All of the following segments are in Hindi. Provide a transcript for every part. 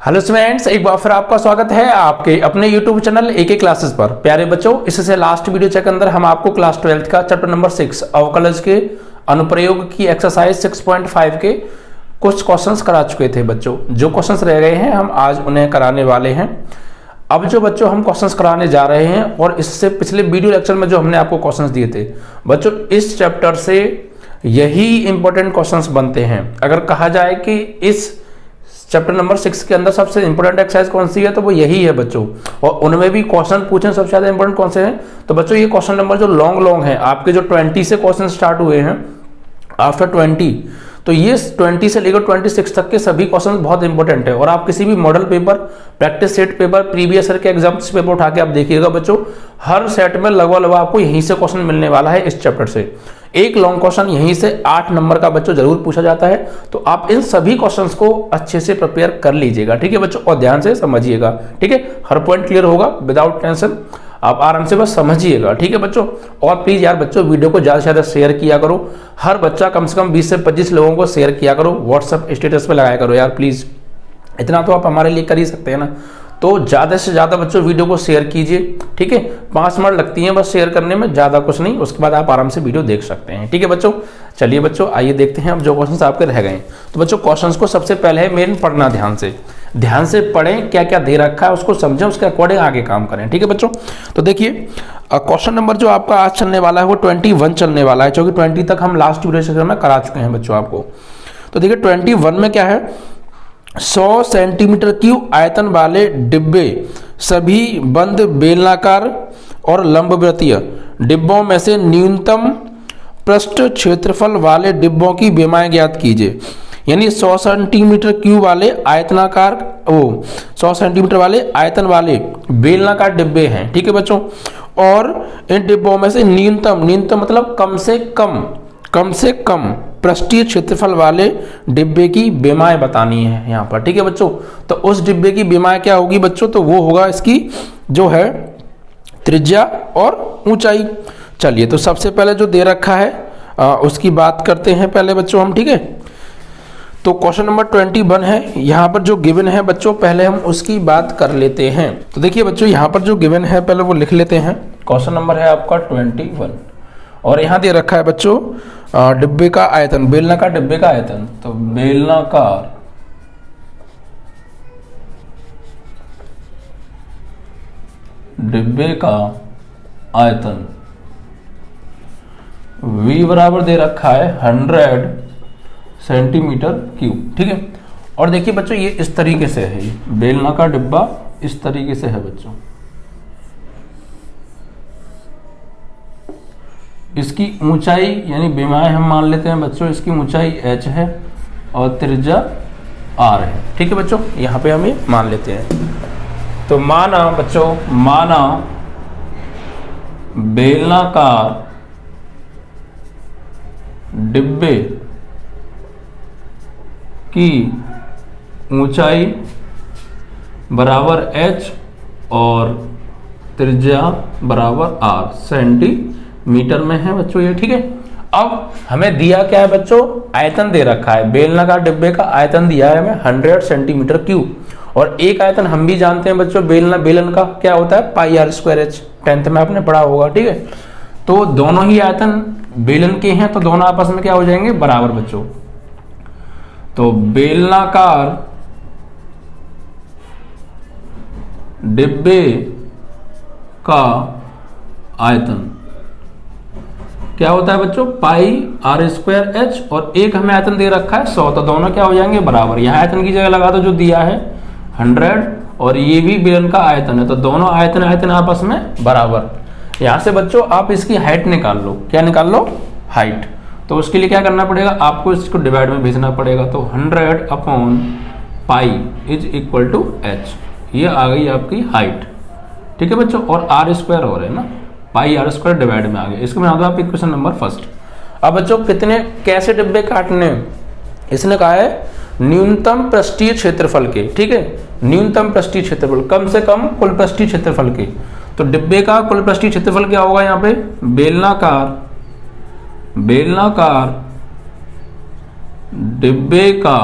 हेलो स्टूडेंट्स, एक बार फिर आपका स्वागत है आपके अपने YouTube चैनल एके क्लासेस पर। प्यारे बच्चों, इससे लास्ट वीडियो के अंदर हम आपको क्लास 12 का चैप्टर नंबर 6 अवकलज के अनुप्रयोग की एक्सरसाइज 6.5 के कुछ क्वेश्चंस करा चुके थे बच्चों। जो क्वेश्चंस रह गए हैं हम आज उन्हें कराने वाले हैं। अब जो बच्चों हम क्वेश्चंस कराने जा रहे हैं और इससे पिछले वीडियो लेक्चर में जो हमने आपको क्वेश्चंस दिए थे बच्चों, इस चैप्टर से यही इंपॉर्टेंट क्वेश्चंस बनते हैं। अगर कहा जाए कि इस चैप्टर नंबर 6 के अंदर सबसे इंपॉर्टेंट एक्सरसाइज कौन सी है तो वो यही है बच्चों। और उनमें भी क्वेश्चन पूछे सबसे ज्यादा इंपॉर्टेंट कौन से हैं तो बच्चों ये क्वेश्चन नंबर जो लॉन्ग हैं आपके, जो 20 से क्वेश्चन स्टार्ट हुए हैं आफ्टर 20, तो ये 20 से लेकर 26 तक के सभी क्वेश्चन बहुत इंपॉर्टेंट है। और आप किसी भी model paper, practice set paper, previous year के एग्जाम्स पेपर उठा के आप देखिएगा बच्चों, हर सेट में लगभग आपको यहीं से क्वेश्चन मिलने वाला है। इस चैप्टर से एक लॉन्ग क्वेश्चन यहीं से 8 नंबर का बच्चों जरूर पूछा जाता है। तो आप इन सभी क्वेश्चंस को अच्छे से प्रिपेयर कर लीजिएगा, ठीक है बच्चों, और ध्यान से समझिएगा, ठीक है। हर पॉइंट क्लियर होगा विदाउट टेंशन, आप आराम से बस समझिएगा, ठीक है बच्चों। और प्लीज यार बच्चों, वीडियो को ज्यादा से ज्यादा शेयर किया करो। हर बच्चा कम से कम 20 से 25 लोगों को शेयर किया करो, व्हाट्सएप स्टेटस पे लगाया करो यार प्लीज। इतना तो आप हमारे लिए कर ही सकते हैं ना। तो ज्यादा से ज्यादा बच्चों वीडियो को शेयर कीजिए, ठीक है। 5 मिनट लगती हैं बस शेयर करने में, ज्यादा कुछ नहीं। उसके बाद आप आराम से वीडियो देख सकते हैं, ठीक है बच्चों। चलिए बच्चों, आइए देखते हैं अब जो क्वेश्चंस आपके रह गए। तो बच्चों क्वेश्चंस को सबसे पहले है मेन पढ़ना, ध्यान से पढ़ें, क्या क्या दे रखा है उसको समझें, उसके अकॉर्डिंग आगे काम करें, ठीक है बच्चों। तो देखिए क्वेश्चन नंबर जो आपका आज चलने वाला है वो 21 चलने वाला है, क्योंकि 20 तक हम लास्ट वीडियो सेशन में करा चुके हैं बच्चों आपको। तो देखिए 21 में क्या है, 100 सेंटीमीटर क्यूब आयतन वाले डिब्बे सभी बंद बेलनाकार और लंबवृत्तीय डिब्बों में से न्यूनतम पृष्ठ क्षेत्रफल वाले डिब्बों की बेमाएं ज्ञात कीजिए। यानी 100 सेंटीमीटर क्यूब वाले आयतनाकार 100 सेंटीमीटर वाले आयतन वाले बेलनाकार डिब्बे हैं, ठीक है बच्चों। और इन डिब्बों में से न्यूनतम मतलब कम से कम पृष्ठीय क्षेत्रफल वाले डिब्बे की बेमाएं बतानी है यहाँ पर, ठीक है बच्चों। तो उस डिब्बे की बेमाएं क्या होगी बच्चों, तो वो होगा इसकी जो है त्रिज्या और ऊंचाई। चलिए तो सबसे पहले जो दे रखा है उसकी बात करते हैं पहले बच्चों हम, ठीक है। तो क्वेश्चन नंबर 21 है, यहाँ पर जो गिवन है बच्चों पहले हम उसकी बात कर लेते हैं। तो देखिए बच्चों यहाँ पर जो गिवन है पहले वो लिख लेते हैं। क्वेश्चन नंबर है आपका 21 और यहाँ दे रखा है बच्चों डिब्बे का आयतन, बेलनाकार डिब्बे का आयतन। तो बेलनाकार डिब्बे का आयतन V बराबर दे रखा है 100 सेंटीमीटर क्यूब, ठीक है। और देखिए बच्चों ये इस तरीके से है, ये बेलनाकार डिब्बा इस तरीके से है बच्चों। इसकी ऊंचाई यानी बेमाएं हम मान लेते हैं बच्चों, इसकी ऊंचाई h है और त्रिज्या r है, ठीक है बच्चों। यहाँ पे हम ये मान लेते हैं। तो माना बच्चों, बेलनाकार डिब्बे की ऊंचाई बराबर h और त्रिज्या बराबर r सेंटीमीटर में है बच्चों ये, ठीक है। अब हमें दिया क्या है बच्चों, आयतन दे रखा है। बेलनाकार डिब्बे का आयतन दिया है हमें 100 सेंटीमीटर क्यूब। और एक आयतन हम भी जानते हैं बच्चों, बेलन का क्या होता है, पाई r स्क्वायर h, 10th में आपने पढ़ा होगा, ठीक है। तो दोनों ही आयतन बेलन के हैं तो दोनों आपस में क्या हो जाएंगे, बराबर बच्चों। तो बेलनाकार डिब्बे का आयतन क्या होता है बच्चों, पाई r स्क्वायर h, और एक हमें आयतन दे रखा है 100, तो दोनों क्या हो जाएंगे, बराबर। यहाँ आयतन की जगह लगा दो जो दिया है 100, और ये भी बेलन का आयतन है, तो दोनों आयतन आपस में बराबर। यहाँ से बच्चों आप इसकी हाइट निकाल लो, क्या निकाल लो, हाइट। तो उसके लिए क्या करना पड़ेगा, आपको इसको डिवाइड में भेजना पड़ेगा। तो 100 upon pi is equal to h, ये आ गई आपकी हाइट, ठीक है बच्चों। और r स्क्वायर हो रहे हैं ना, पाई r स्क्वायर डिवाइड में आ गया। इसको बना दो आप इक्वेशन नंबर फर्स्ट। अब बच्चों कितने कैसे डिब्बे काटने, इसने कहा है न्यूनतम पृष्ठीय क्षेत्रफल के, ठीक है। न्यूनतम पृष्ठीय क्षेत्रफल, कम से कम कुल पृष्ठीय क्षेत्रफल के। तो डिब्बे का कुल पृष्ठीय क्षेत्रफल क्या होगा यहाँ पे, बेलनाकार डिब्बे का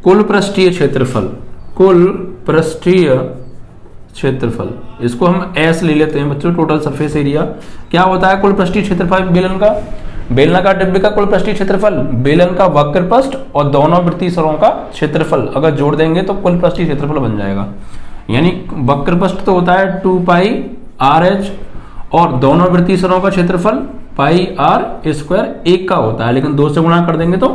कुल पृष्ठीय क्षेत्रफल, कुल पृष्ठीय क्षेत्रफल, इसको हम एस ले लेते हैं बच्चों, टोटल सरफेस एरिया। क्या होता है कुल पृष्ठीय क्षेत्रफल बेलन का? बेलनाकार डिब्बे का कुल पृष्ठीय क्षेत्रफल, बेलन का वक्र पृष्ठ और दोनों वृत्तीय सरों का क्षेत्रफल अगर जोड़ देंगे तो कुल पृष्ठीय क्षेत्रफल बन जाएगा। यानी वक्र पृष्ठ तो होता है 2 पाई आर एच और दोनों वृत्तीय सरों का क्षेत्रफल पाई आर स्क्वायर, एक का होता है, लेकिन 2 से गुणा कर देंगे तो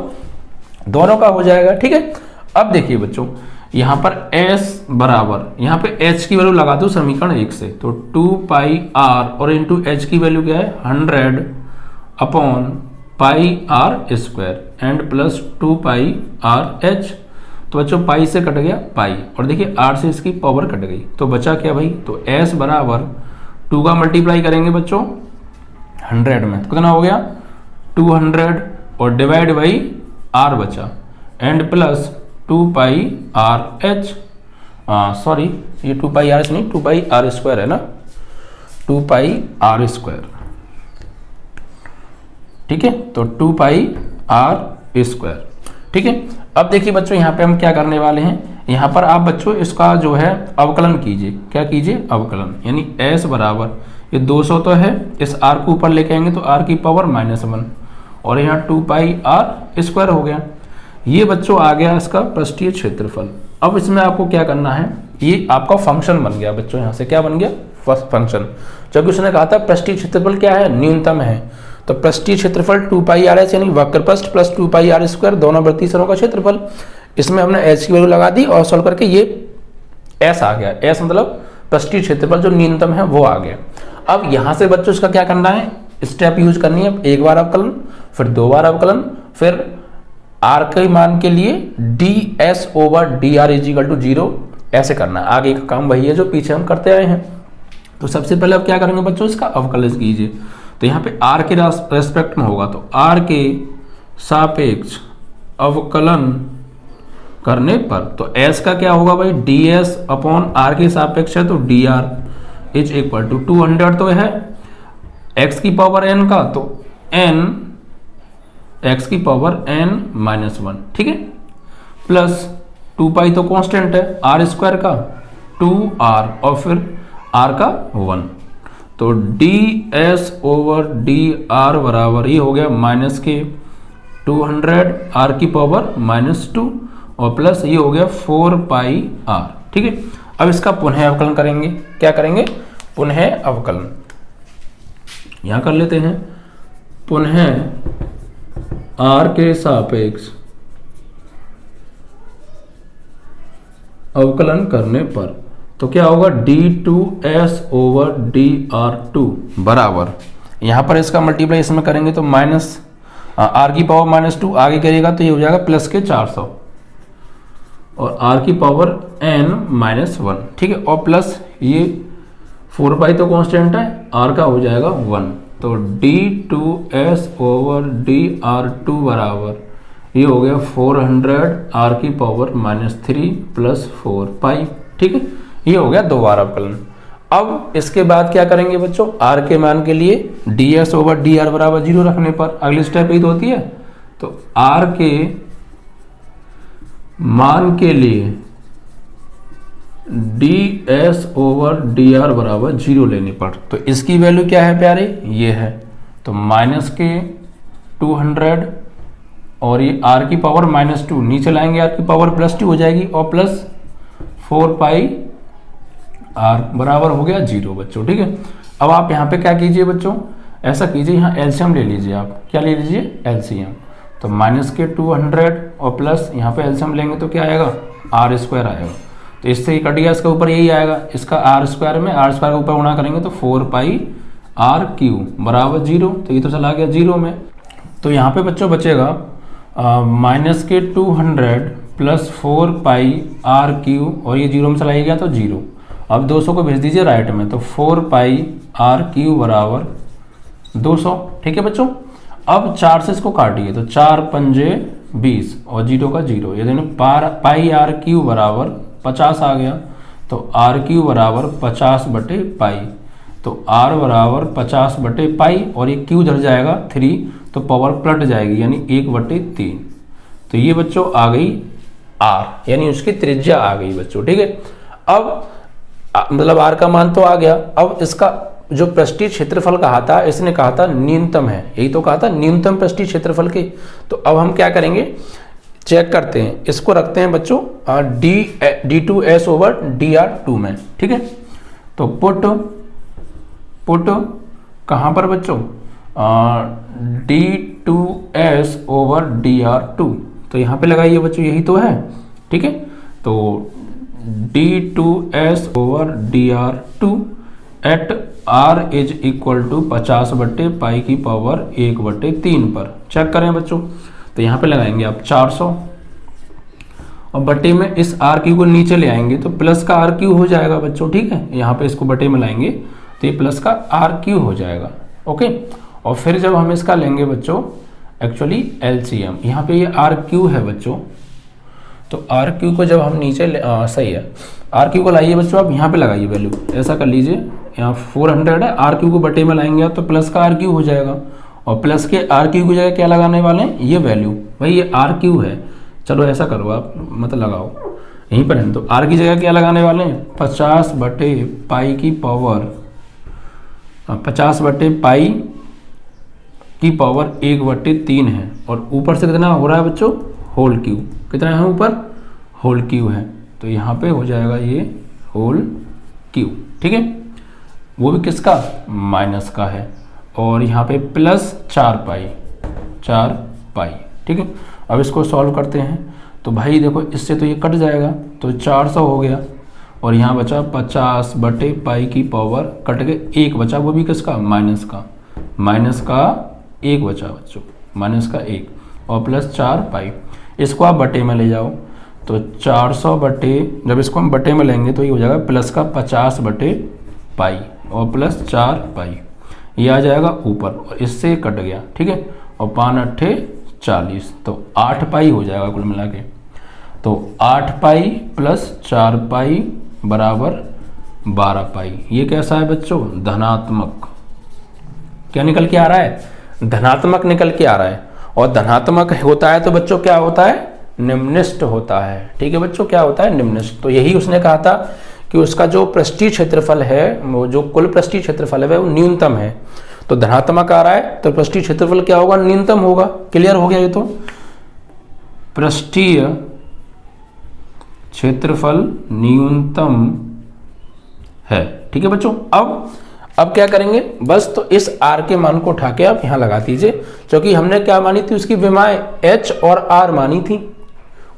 दोनों का हो जाएगा। ठीक है, अब देखिए बच्चों यहां पर s बराबर, यहां पे h की वैल्यू लगा दो समीकरण 1 से, तो 2 पाई आर और इंटू h की वैल्यू क्या है 100 upon pi R square and plus 2 pi R H. तो बच्चों पाई से कट गया पाई और देखिए आर से इसकी पावर कट गई, तो बचा क्या भाई, तो s बराबर 2 का मल्टीप्लाई करेंगे बच्चों 100 में, तो कितना हो गया 200 और डिवाइड बाई आर बचा and plus 2 pi R H, sorry ये 2 पाई आर एच नहीं 2 पाई आर स्क्वायर है ना, 2 पाई आर स्क्वायर। ठीक है, तो 2 पाई आर स्क्वायर। ठीक है, अब देखिए बच्चों यहाँ पे हम क्या करने वाले हैं, यहाँ पर आप बच्चों इसका जो है अवकलन कीजिए। क्या कीजिए, अवकलन, यानी s बराबर ये 200 तो है, इस r को ऊपर लेके आएंगे तो r की पावर -1 और यहाँ 2 पाई आर स्क्वायर हो गया। ये बच्चों आ गया इसका पृष्ठीय क्षेत्रफल। अब इसमें आपको क्या करना है, ये आपका फंक्शन बन गया बच्चों, यहाँ से क्या बन गया फर्स्ट फंक्शन, जबकि उसने कहा था पृष्ठीय क्षेत्रफल क्या है न्यूनतम है, तो पृष्ठीय क्षेत्रफल 2 पाई आर एच यानी वक्र पृष्ठ प्लस 2 पाई आर स्क्वायर दोनों वृत्तीय सरों का क्षेत्रफल। इसमें हमने एच की वैल्यू लगा दी और सॉल्व करके ये एस आ गया, एस मतलब पृष्ठीय क्षेत्रफल जो न्यूनतम है वो आ गया। अब यहाँ से बच्चों इसका क्या करना है, स्टेप यूज करनी है, एक बार अवकलन फिर 2 बार अवकलन, फिर आर के मान के लिए D S over D R is equal to 0 ऐसे करना है। आगे का काम वही है जो पीछे हम करते आए हैं। तो सबसे पहले अब क्या करेंगे बच्चों, इसका अवकलन कीजिए। तो यहाँ पे आर के रेस्पेक्ट में होगा, तो आर के सापेक्ष अवकलन करने पर तो एस का क्या होगा भाई, डी एस अपॉन आर के सापेक्ष है तो D R is equal to 200 तो है एक्स की पावर एन का, तो एन एक्स की पावर n-1, ठीक है, प्लस 2 पाई तो कांस्टेंट है आर स्क्वायर का 2r और फिर r का 1, तो ds ओवर dr बराबर ये हो गया माइनस के 200 r की पावर -2 और प्लस ये हो गया 4 पाई r। ठीक है, अब इसका पुनः अवकलन करेंगे। क्या करेंगे, पुनः अवकलन यहां कर लेते हैं। पुनः r के सापेक्ष अवकलन करने पर तो क्या होगा d2s ओवर dr2 बराबर, यहां पर इसका मल्टीप्लाई में करेंगे तो माइनस r की पावर -2 आगे करेगा तो ये हो जाएगा प्लस के 400 और r की पावर n-1, ठीक है, और प्लस ये 4 पाई तो कांस्टेंट है, r का हो जाएगा 1, तो d2s ओवर dr2 बराबर ये हो गया 400 r की पावर -3 प्लस 4 पाई। ठीक है, ये हो गया 2 बार अवकलन। अब इसके बाद क्या करेंगे बच्चों, r के मान के लिए ds ओवर dr बराबर 0 रखने पर अगली स्टेप ये तो होती है, तो r के मान के लिए ds ओवर dr बराबर 0 लेने पर तो इसकी वैल्यू क्या है प्यारे, ये है, तो माइनस के 200 और ये r की पावर -2 नीचे लाएंगे r की पावर +2 हो जाएगी और प्लस 4 पाई r बराबर हो गया 0 बच्चों। ठीक है, अब आप यहाँ पे क्या कीजिए बच्चों, ऐसा कीजिए यहाँ एलसीएम ले लीजिए, आप क्या ले लीजिए एलसीएम, तो माइनस के 200 और प्लस यहाँ पे एलसीएम लेंगे तो क्या आएगा r स्क्वायर आएगा, तो इससे ही कट गया, इसके ऊपर यही आएगा, इसका r स्क्वायर में r स्क्वायर के ऊपर गुणा करेंगे तो 4 पाई r क्यू बराबर 0, तो ये तो चला गया 0 में, तो यहाँ पे बच्चों बचेगा माइनस के 200 प्लस 4 पाई r क्यू और ये 0 में चला गया तो 0। अब 200 को भेज दीजिए राइट में, तो 4 पाई r क्यू बराबर 200। ठीक है बच्चों, अब 4 से इसको काटिए तो 4 पंजे 20 और 0 का 0, ये दोनों पाई r क्यू बराबर 50 आ गया, तो r क्यू बराबर 50 बटे पाई, तो r बराबर 50 बटे पाई और ये क्यू धर जाएगा 3 तो पावर पलट जाएगी यानी 1/3। तो ये बच्चों आ गई आर, यानी उसकी त्रिज्या आ गई बच्चों। ठीक है, अब मतलब आर का मान तो आ गया। अब इसका जो पृष्ठीय क्षेत्रफल कहा था, इसने कहा था न्यूनतम है, यही तो कहा था न्यूनतम पृष्ठीय क्षेत्रफल के। तो अब हम क्या करेंगे, चेक करते हैं, इसको रखते हैं बच्चों d2s ओवर dr2 में। ठीक है, तो पुट कहाँ पर बच्चों, d2s ओवर dr2, तो यहाँ पे लगाइए बच्चों, यही तो है। ठीक है, तो d2s over dr2 at r is equal to 50/पाई की पावर 1/3 पर। चेक करें बच्चों, तो यहाँ पे लगाएंगे आप 400 और बटे में इस आर क्यू को नीचे ले आएंगे तो प्लस का आर क्यू हो जाएगा बच्चों। ठीक है, यहाँ पे इसको बटे में लाएंगे तो ये प्लस का आर क्यू हो जाएगा। ओके, और फिर जब हम इसका लेंगे बच्चों एक्चुअली एलसीएम, यहाँ पे ये आर क्यू है बच्चों, तो आर क्यू को जब हम नीचे सही है, आर क्यू को लाइए बच्चों, आप यहाँ पे लगाइए वैल्यू, ऐसा कर लीजिए, यहाँ 400 है, आर क्यू को बटे में लाएंगे आप तो प्लस का आर क्यू हो जाएगा, और प्लस के आर क्यू की जगह क्या लगाने वाले हैं, ये वैल्यू, भाई ये आर क्यू है। चलो ऐसा करो आप, मत लगाओ, यहीं पर है, तो आर की जगह क्या लगाने वाले हैं, 50/पाई की पावर 50/पाई की पावर 1/3 है, और ऊपर से कितना हो रहा है बच्चों, होल क्यू, कितना है ऊपर, होल क्यू है, तो यहाँ पे हो जाएगा ये होल क्यू। ठीक है, वो भी किसका, माइनस का है, और यहाँ पे प्लस 4 पाई। ठीक है, अब इसको सॉल्व करते हैं, तो भाई देखो इससे तो ये कट जाएगा, तो 400 हो गया, और यहाँ बचा 50/पाई की पावर कट के 1 बचा, वो भी किसका, माइनस का 1 बचा बच्चों, माइनस का 1, और प्लस 4 पाई। इसको आप बटे में ले जाओ, तो 400 बटे, जब इसको हम बटे में लेंगे तो ये हो जाएगा प्लस का 50/पाई और प्लस 4 पाई, ये आ जाएगा ऊपर, और इससे कट गया। ठीक है, और 5 8 40, तो 8 पाई हो जाएगा कुल मिला के, तो 8 पाई प्लस 4 पाई बराबर 12 पाई। ये कैसा है बच्चों, धनात्मक, क्या निकल के आ रहा है, धनात्मक निकल के आ रहा है, और धनात्मक होता है तो बच्चों क्या होता है, निम्ननिष्ठ होता है। ठीक है बच्चों, क्या होता है, निम्ननिष्ठ। तो यही उसने कहा था कि उसका जो पृष्ठीय क्षेत्रफल है, वो जो कुल पृष्ठीय क्षेत्रफल है वो न्यूनतम है, तो धनात्मक आ रहा है तो पृष्ठीय क्षेत्रफल क्या होगा, न्यूनतम होगा। क्लियर हो गया ये, तो पृष्ठीय क्षेत्रफल न्यूनतम है। ठीक है बच्चों, अब क्या करेंगे, बस तो इस r के मान को उठा के आप यहाँ लगा दीजिए, क्योंकि हमने क्या मानी थी, उसकी विमाएं h और r मानी थी।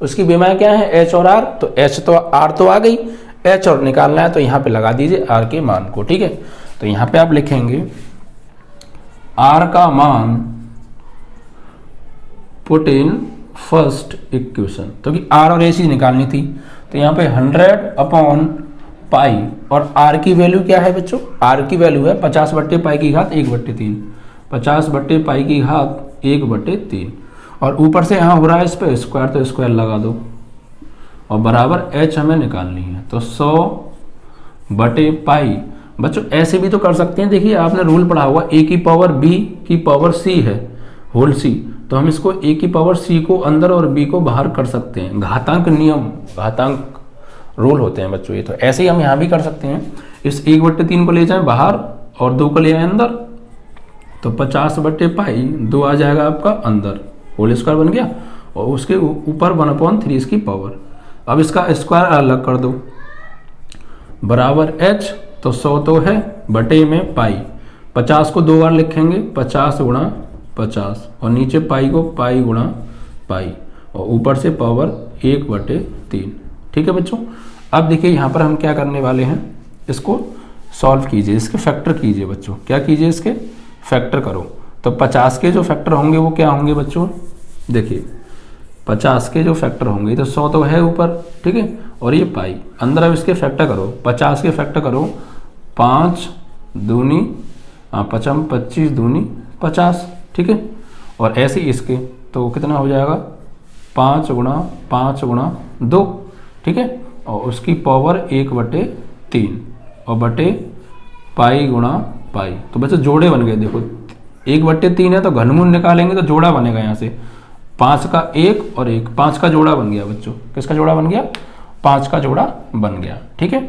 उसकी विमाएं क्या है, h और r, तो h तो r तो आ गई, h और निकालना है तो यहाँ पे लगा दीजिए r के मान को। ठीक है, तो यहाँ पे आप लिखेंगे r का मान पुट इन फर्स्ट इक्वेशन, तो कि r और a निकालनी थी, तो यहाँ पे 100/पाई, और r की वैल्यू क्या है बच्चों, r की वैल्यू है 50/पाई की घात 1/3, 50/पाई की घात 1/3, और ऊपर से यहाँ हो रहा है इस पे स्क्वायर, तो स्क्वायर लगा दो, और बराबर h हमें निकालनी है, तो 100/पाई। बच्चों ऐसे भी तो कर सकते हैं, देखिए आपने रूल पढ़ा हुआ a की पावर b की पावर c है, होल c, तो हम इसको a की पावर c को अंदर और b को बाहर कर सकते हैं, घातांक नियम, घातांक रूल होते हैं बच्चों ये, तो ऐसे ही हम यहाँ भी कर सकते हैं। इस 1/3 को ले जाएं बाहर और 2 को ले आए अंदर, तो 50/पाई 2 आ जाएगा आपका अंदर, होल स्क्वायर बन गया, और उसके ऊपर 1/3 इसकी पावर। अब इसका स्क्वायर अलग कर दो, बराबर h, तो 100 तो है, बटे में पाई, 50 को 2 बार लिखेंगे, 50 × 50, और नीचे पाई को पाई × पाई, और ऊपर से पावर 1/3। ठीक है बच्चों, अब देखिए यहाँ पर हम क्या करने वाले हैं, इसको सॉल्व कीजिए, इसके फैक्टर कीजिए बच्चों, क्या कीजिए, इसके फैक्टर करो। तो 50 के जो फैक्टर होंगे वो क्या होंगे बच्चों, देखिए 50 के जो फैक्टर होंगे, तो 100 तो है ऊपर, ठीक है, और ये पाई अंदर। अब इसके फैक्टर करो, 50 के फैक्टर करो, 5 दूनी 5 25 दूनी 50, ठीक है, और ऐसे इसके, तो कितना हो जाएगा, 5 × 5 × 2, ठीक है, और उसकी पावर 1/3, और बटे पाई × पाई, तो बच्चे जोड़े बन गए। देखो 1/3 है तो घनमूल निकालेंगे तो जोड़ा बनेगा यहाँ से, 5 का एक और एक, 5 का जोड़ा बन गया बच्चों। किसका जोड़ा बन गया? 5 का जोड़ा बन गया। ठीक है,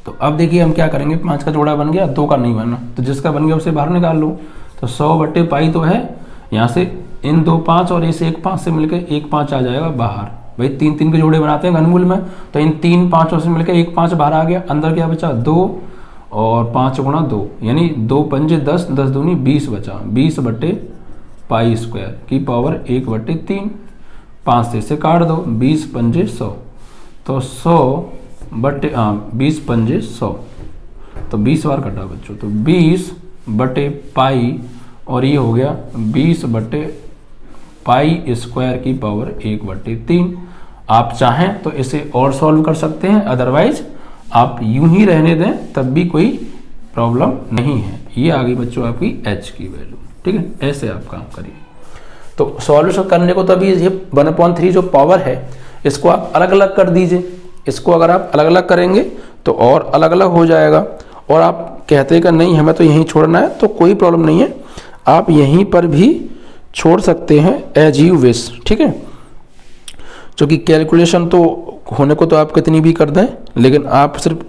तो अब देखिए हम क्या करेंगे, 5 का जोड़ा बन गया, 2 का नहीं बना, तो जिसका बन गया उसे बाहर निकाल लो। तो 100/π तो है, यहाँ से इन 2 5 और इस 1 5 से मिलकर 1 5 आ जाएगा बाहर। भाई 3 3 के जोड़े बनाते हैं घनमूल में, तो इन 3 5 से मिलकर 1 5 बाहर आ गया। अंदर क्या बचा? 2 और 5 गुणा 2, यानी 2 पंजे 10, 10 दूनी 20 बचा। 20/π² की पावर 1/3। 5 से इसे काट दो, 20 पंजे 100, तो 20 पंजे 100, तो 20 बार कटा बच्चों, तो 20/π और ये हो गया 20/π² की पावर 1/3। आप चाहें तो इसे और सॉल्व कर सकते हैं, अदरवाइज आप यूं ही रहने दें, तब भी कोई प्रॉब्लम नहीं है। ये आ गई बच्चों आपकी h की वैल्यू। ठीक है, ऐसे आप काम करिए। तो सॉल्यूशन करने को तो अभी ये 1/3 जो पावर है इसको आप अलग अलग कर दीजिए। इसको अगर आप अलग अलग करेंगे तो और अलग अलग हो जाएगा। और आप कहते हैं कि नहीं हमें तो यहीं छोड़ना है, तो कोई प्रॉब्लम नहीं है, आप यहीं पर भी छोड़ सकते हैं एज यू विश। ठीक है, क्योंकि कैलकुलेशन तो होने को तो आप कितनी भी कर दें, लेकिन आप सिर्फ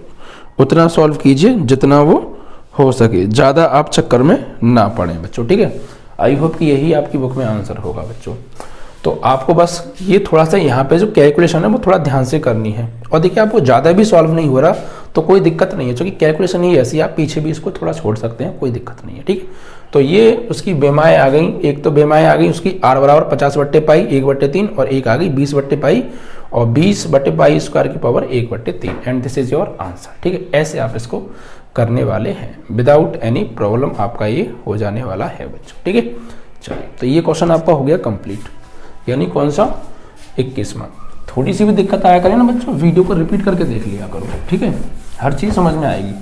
उतना सॉल्व कीजिए जितना वो हो सके, ज़्यादा आप चक्कर में ना पड़ें बच्चों। ठीक है, आई होप कि यही आपकी बुक में आंसर होगा बच्चों। तो आपको बस ये थोड़ा सा यहाँ पे जो कैलकुलेशन है वो थोड़ा ध्यान से करनी है। और देखिए आपको ज़्यादा भी सॉल्व नहीं हो रहा तो कोई दिक्कत नहीं है, क्योंकि कैलकुलेशन ही ऐसी, आप पीछे भी इसको थोड़ा छोड़ सकते हैं, कोई दिक्कत नहीं है। ठीक है, तो ये उसकी बेमाएँ आ गई। एक तो बेमाएँ आ गई उसकी r बराबर 50/π 1/3 और एक आ गई 20/π और 20/π² की power 1/3 and this is your answer. ठीक है, ऐसे आप इसको करने वाले हैं, विदाउट एनी प्रॉब्लम आपका ये हो जाने वाला है बच्चों। ठीक है, चलिए तो ये क्वेश्चन आपका हो गया कंप्लीट, यानी कौन सा? 21वां। थोड़ी सी भी दिक्कत आया करे ना बच्चों, वीडियो को रिपीट करके देख लिया करो। ठीक है, हर चीज़ समझ में आएगी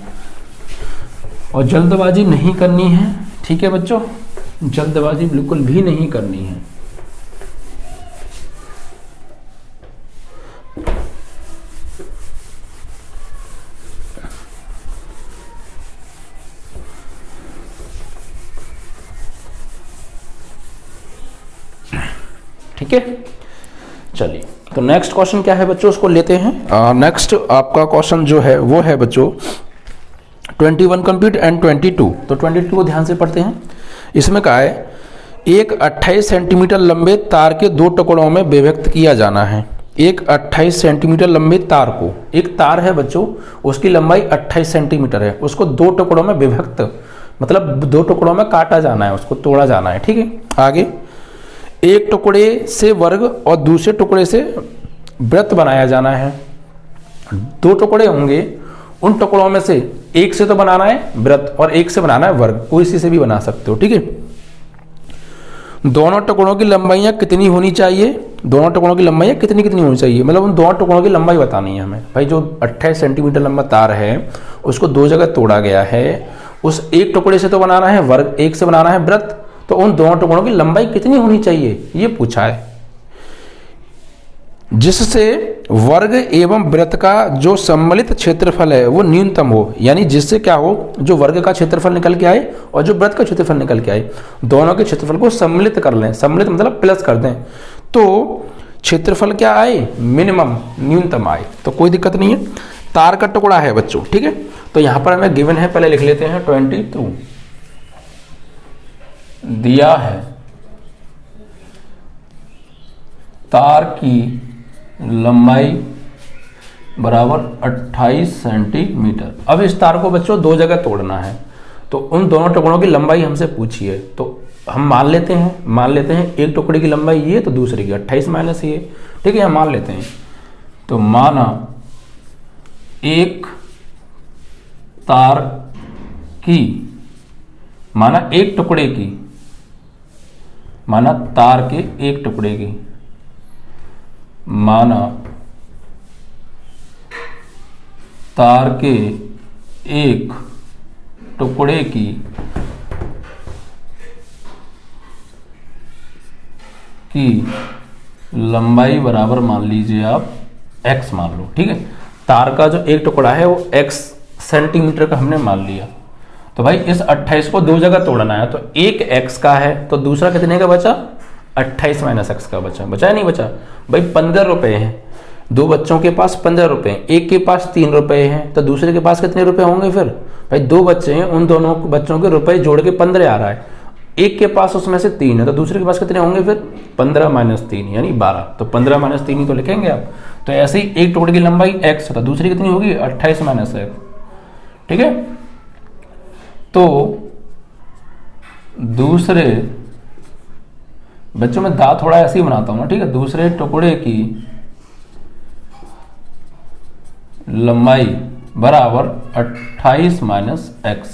और जल्दबाजी नहीं करनी है। ठीक है बच्चों, जल्दबाजी बिल्कुल भी नहीं करनी है। ठीक है, चलिए तो नेक्स्ट क्वेश्चन क्या है बच्चों, उसको लेते हैं। नेक्स्ट आपका क्वेश्चन जो है वो है बच्चों 21 कंप्लीट एंड 22। तो 22 को ध्यान से पढ़ते हैं। इसमें कहा है एक 28 सेंटीमीटर लंबे तार के 2 टुकड़ों में विभक्त किया जाना है। एक 28 सेंटीमीटर लंबे तार को, एक तार है बच्चों, उसकी लंबाई 28 सेंटीमीटर है, उसको 2 टुकड़ों में विभक्त, मतलब 2 टुकड़ों में काटा जाना है, उसको तोड़ा जाना है। ठीक है, आगे एक टुकड़े से वर्ग और दूसरे टुकड़े से वृत्त बनाया जाना है। 2 टुकड़े होंगे, उन टुकड़ों में से एक से तो बनाना है वृत्त और एक से बनाना है वर्ग, कोई सी से भी बना सकते हो। ठीक है, दोनों टुकड़ों की लंबाइयां कितनी होनी चाहिए? दोनों टुकड़ों की लंबाइयां कितनी कितनी होनी चाहिए, मतलब उन दोनों टुकड़ों की लंबाई बतानी है हमें। भाई जो 28 सेंटीमीटर लंबा तार है उसको 2 जगह तोड़ा गया है, उस एक टुकड़े से तो बनाना है वर्ग, एक से बनाना है वृत्त, तो उन दोनों टुकड़ों की लंबाई कितनी होनी चाहिए ये पूछा है, जिससे वर्ग एवं वृत्त का जो सम्मिलित क्षेत्रफल है वो न्यूनतम हो। यानी जिससे क्या हो, जो वर्ग का क्षेत्रफल निकल के आए और जो वृत्त का क्षेत्रफल निकल के आए, दोनों के क्षेत्रफल को सम्मिलित कर लें। सम्मिलित मतलब प्लस कर दें, तो क्षेत्रफल क्या आए? मिनिमम, न्यूनतम आए, तो कोई दिक्कत नहीं है। तार का टुकड़ा है बच्चों। ठीक है, तो यहां पर हमें गिवन है, पहले लिख लेते हैं 22 दिया है तार की लंबाई बराबर 28 सेंटीमीटर। अब इस तार को बच्चों 2 जगह तोड़ना है, तो उन दोनों टुकड़ों की लंबाई हमसे पूछी है। तो हम मान लेते हैं एक टुकड़े की लंबाई ये, तो दूसरे की 28 माइनस ये। ठीक है, हम मान लेते हैं, तो माना एक तार की, माना एक टुकड़े की, माना तार के एक टुकड़े की, माना तार के एक टुकड़े की लंबाई बराबर मान लीजिए आप x मान लो। ठीक है, तार का जो एक टुकड़ा है वो x सेंटीमीटर का हमने मान लिया। तो भाई इस 28 को 2 जगह तोड़ना है, तो एक x का है तो दूसरा कितने का बचा? 28 माइनस एक्स का बचा, बचा या नहीं बचा भाई? 15 रुपए हैं, दो बच्चों के पास 15 रुपए हैं, एक के पास 3 रुपए हैं, तो दूसरे के पास कितने रुपए होंगे फिर? भाई दो बच्चे हैं, उन दोनों बच्चों के रुपए जोड़ के 15 आ रहा है, एक के पास उसमें से 3 है, तो दूसरे के पास कितने होंगे फिर? 15 माइनस 3 यानी 12, तो 15 माइनस 3 ही तो लिखेंगे आप। तो ऐसे ही एक टुकड़े की लंबाई x, तो दूसरी कितनी होगी? 28 माइनस x, ठीक है। तो दूसरे बच्चों में दा थोड़ा ऐसे ही बनाता हूं ना, ठीक है। दूसरे टुकड़े की लंबाई बराबर 28 माइनस एक्स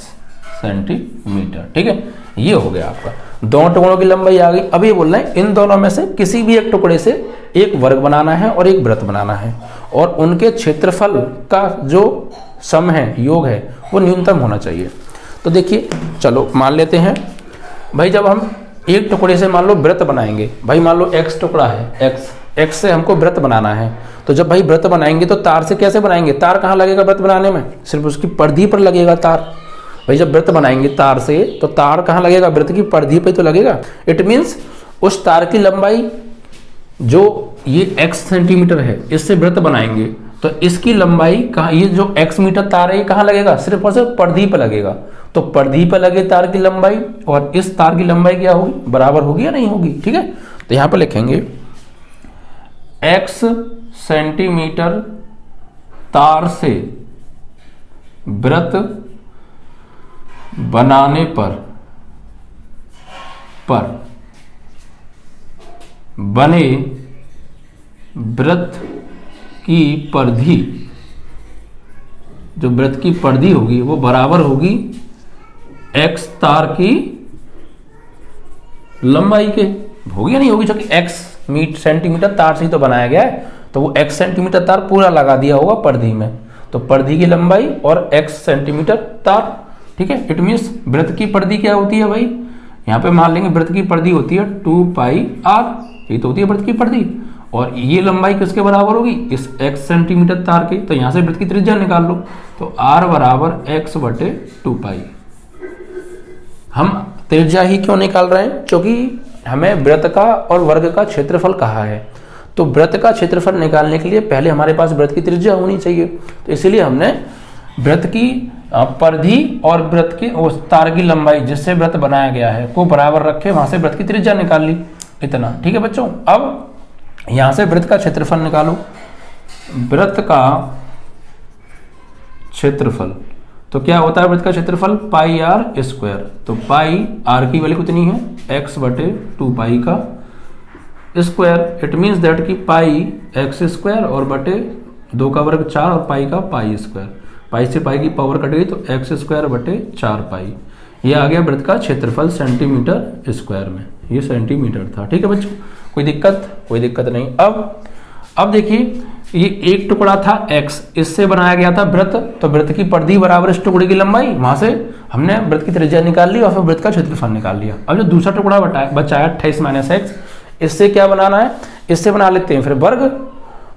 सेंटीमीटर, ठीक है। ये हो गया आपका, दोनों टुकड़ों की लंबाई आ गई। अब ये बोल रहे हैं इन दोनों में से किसी भी एक टुकड़े से एक वर्ग बनाना है और एक वृत्त बनाना है, और उनके क्षेत्रफल का जो सम है, योग है, वो न्यूनतम होना चाहिए। तो देखिए चलो मान लेते हैं भाई, जब हम एक टुकड़े से मान लो वृत्त बनाएंगे, भाई मान लो x टुकड़ा है, x से हमको वृत्त बनाना है, तो जब भाई वृत्त बनाएंगे तो तार से कैसे बनाएंगे? तार कहाँ लगेगा वृत्त बनाने में? सिर्फ उसकी परिधि पर लगेगा तार। भाई जब वृत्त बनाएंगे तार से, तो तार कहाँ लगेगा? वृत्त की परिधि पे तो लगेगा। इट मीन्स उस तार की लंबाई जो ये x सेंटीमीटर है, इससे वृत्त बनाएंगे तो इसकी लंबाई कहाँ, ये जो x मीटर तार है ये कहाँ लगेगा? सिर्फ और सिर्फ परिधि पर लगेगा। तो परिधि पर लगे तार की लंबाई और इस तार की लंबाई क्या होगी? बराबर होगी या नहीं होगी? ठीक है, तो यहां पर लिखेंगे x सेंटीमीटर तार से वृत्त बनाने पर बने वृत्त की परिधि, जो वृत्त की परिधि होगी वो बराबर होगी x तार की लंबाई के। होगी या नहीं होगी? क्योंकि x सेंटीमीटर तार से ही तो बनाया गया है, तो वो x सेंटीमीटर तार पूरा लगा दिया होगा परिधि में, तो परिधि की लंबाई और x सेंटीमीटर तार, ठीक है। इट मीन्स वृत्त की परिधि क्या होती है भाई? यहाँ पे मान लेंगे वृत्त की परिधि होती है 2 पाई r, ये तो होती है वृत्त की परिधि, और ये लंबाई किसके बराबर होगी? इस x सेंटीमीटर तार की। तो यहां से वृत्त की त्रिज्या निकाल लो, तो r बराबर x बटे 2 पाई। हम त्रिज्या ही क्यों निकाल रहे हैं? क्योंकि हमें वृत्त का और वर्ग का क्षेत्रफल कहा है, तो वृत्त का क्षेत्रफल निकालने के लिए पहले हमारे पास वृत्त की त्रिज्या होनी चाहिए, तो इसीलिए हमने वृत्त की परिधि और वृत्त की उस तार की लंबाई जिससे वृत्त बनाया गया है को बराबर रखे, वहां से वृत्त की त्रिज्या निकाल ली, इतना, ठीक है बच्चों। अब यहां से वृत्त का क्षेत्रफल निकालो, वृत्त का क्षेत्रफल तो क्या होता है? वृत्त का क्षेत्रफल पाई आर स्क्वायर, तो पाई आर की वैल्यू कितनी है? x बटे 2 पाई का स्क्वायर। इट मीन्स दैट की पाई x स्क्वायर और बटे 2 का वर्ग 4 और पाई का पाई स्क्वायर, पाई से पाई की पावर कट गई तो x स्क्वायर बटे 4 पाई। ये आ गया वृत्त का क्षेत्रफल सेंटीमीटर स्क्वायर में, ये सेंटीमीटर था, ठीक है बच्चों। कोई दिक्कत? कोई दिक्कत नहीं। अब देखिए ये एक टुकड़ा था x, इससे बनाया गया था वृत्त, तो वृत्त की परिधि बराबर इस टुकड़े की लंबाई, वहां से हमने वृत्त की त्रिज्या निकाल ली और फिर वृत्त का क्षेत्रफल निकाल लिया। अब जो दूसरा टुकड़ा बचा है 28 माइनस एक्स, इससे क्या बनाना है? इससे बना लेते हैं फिर वर्ग।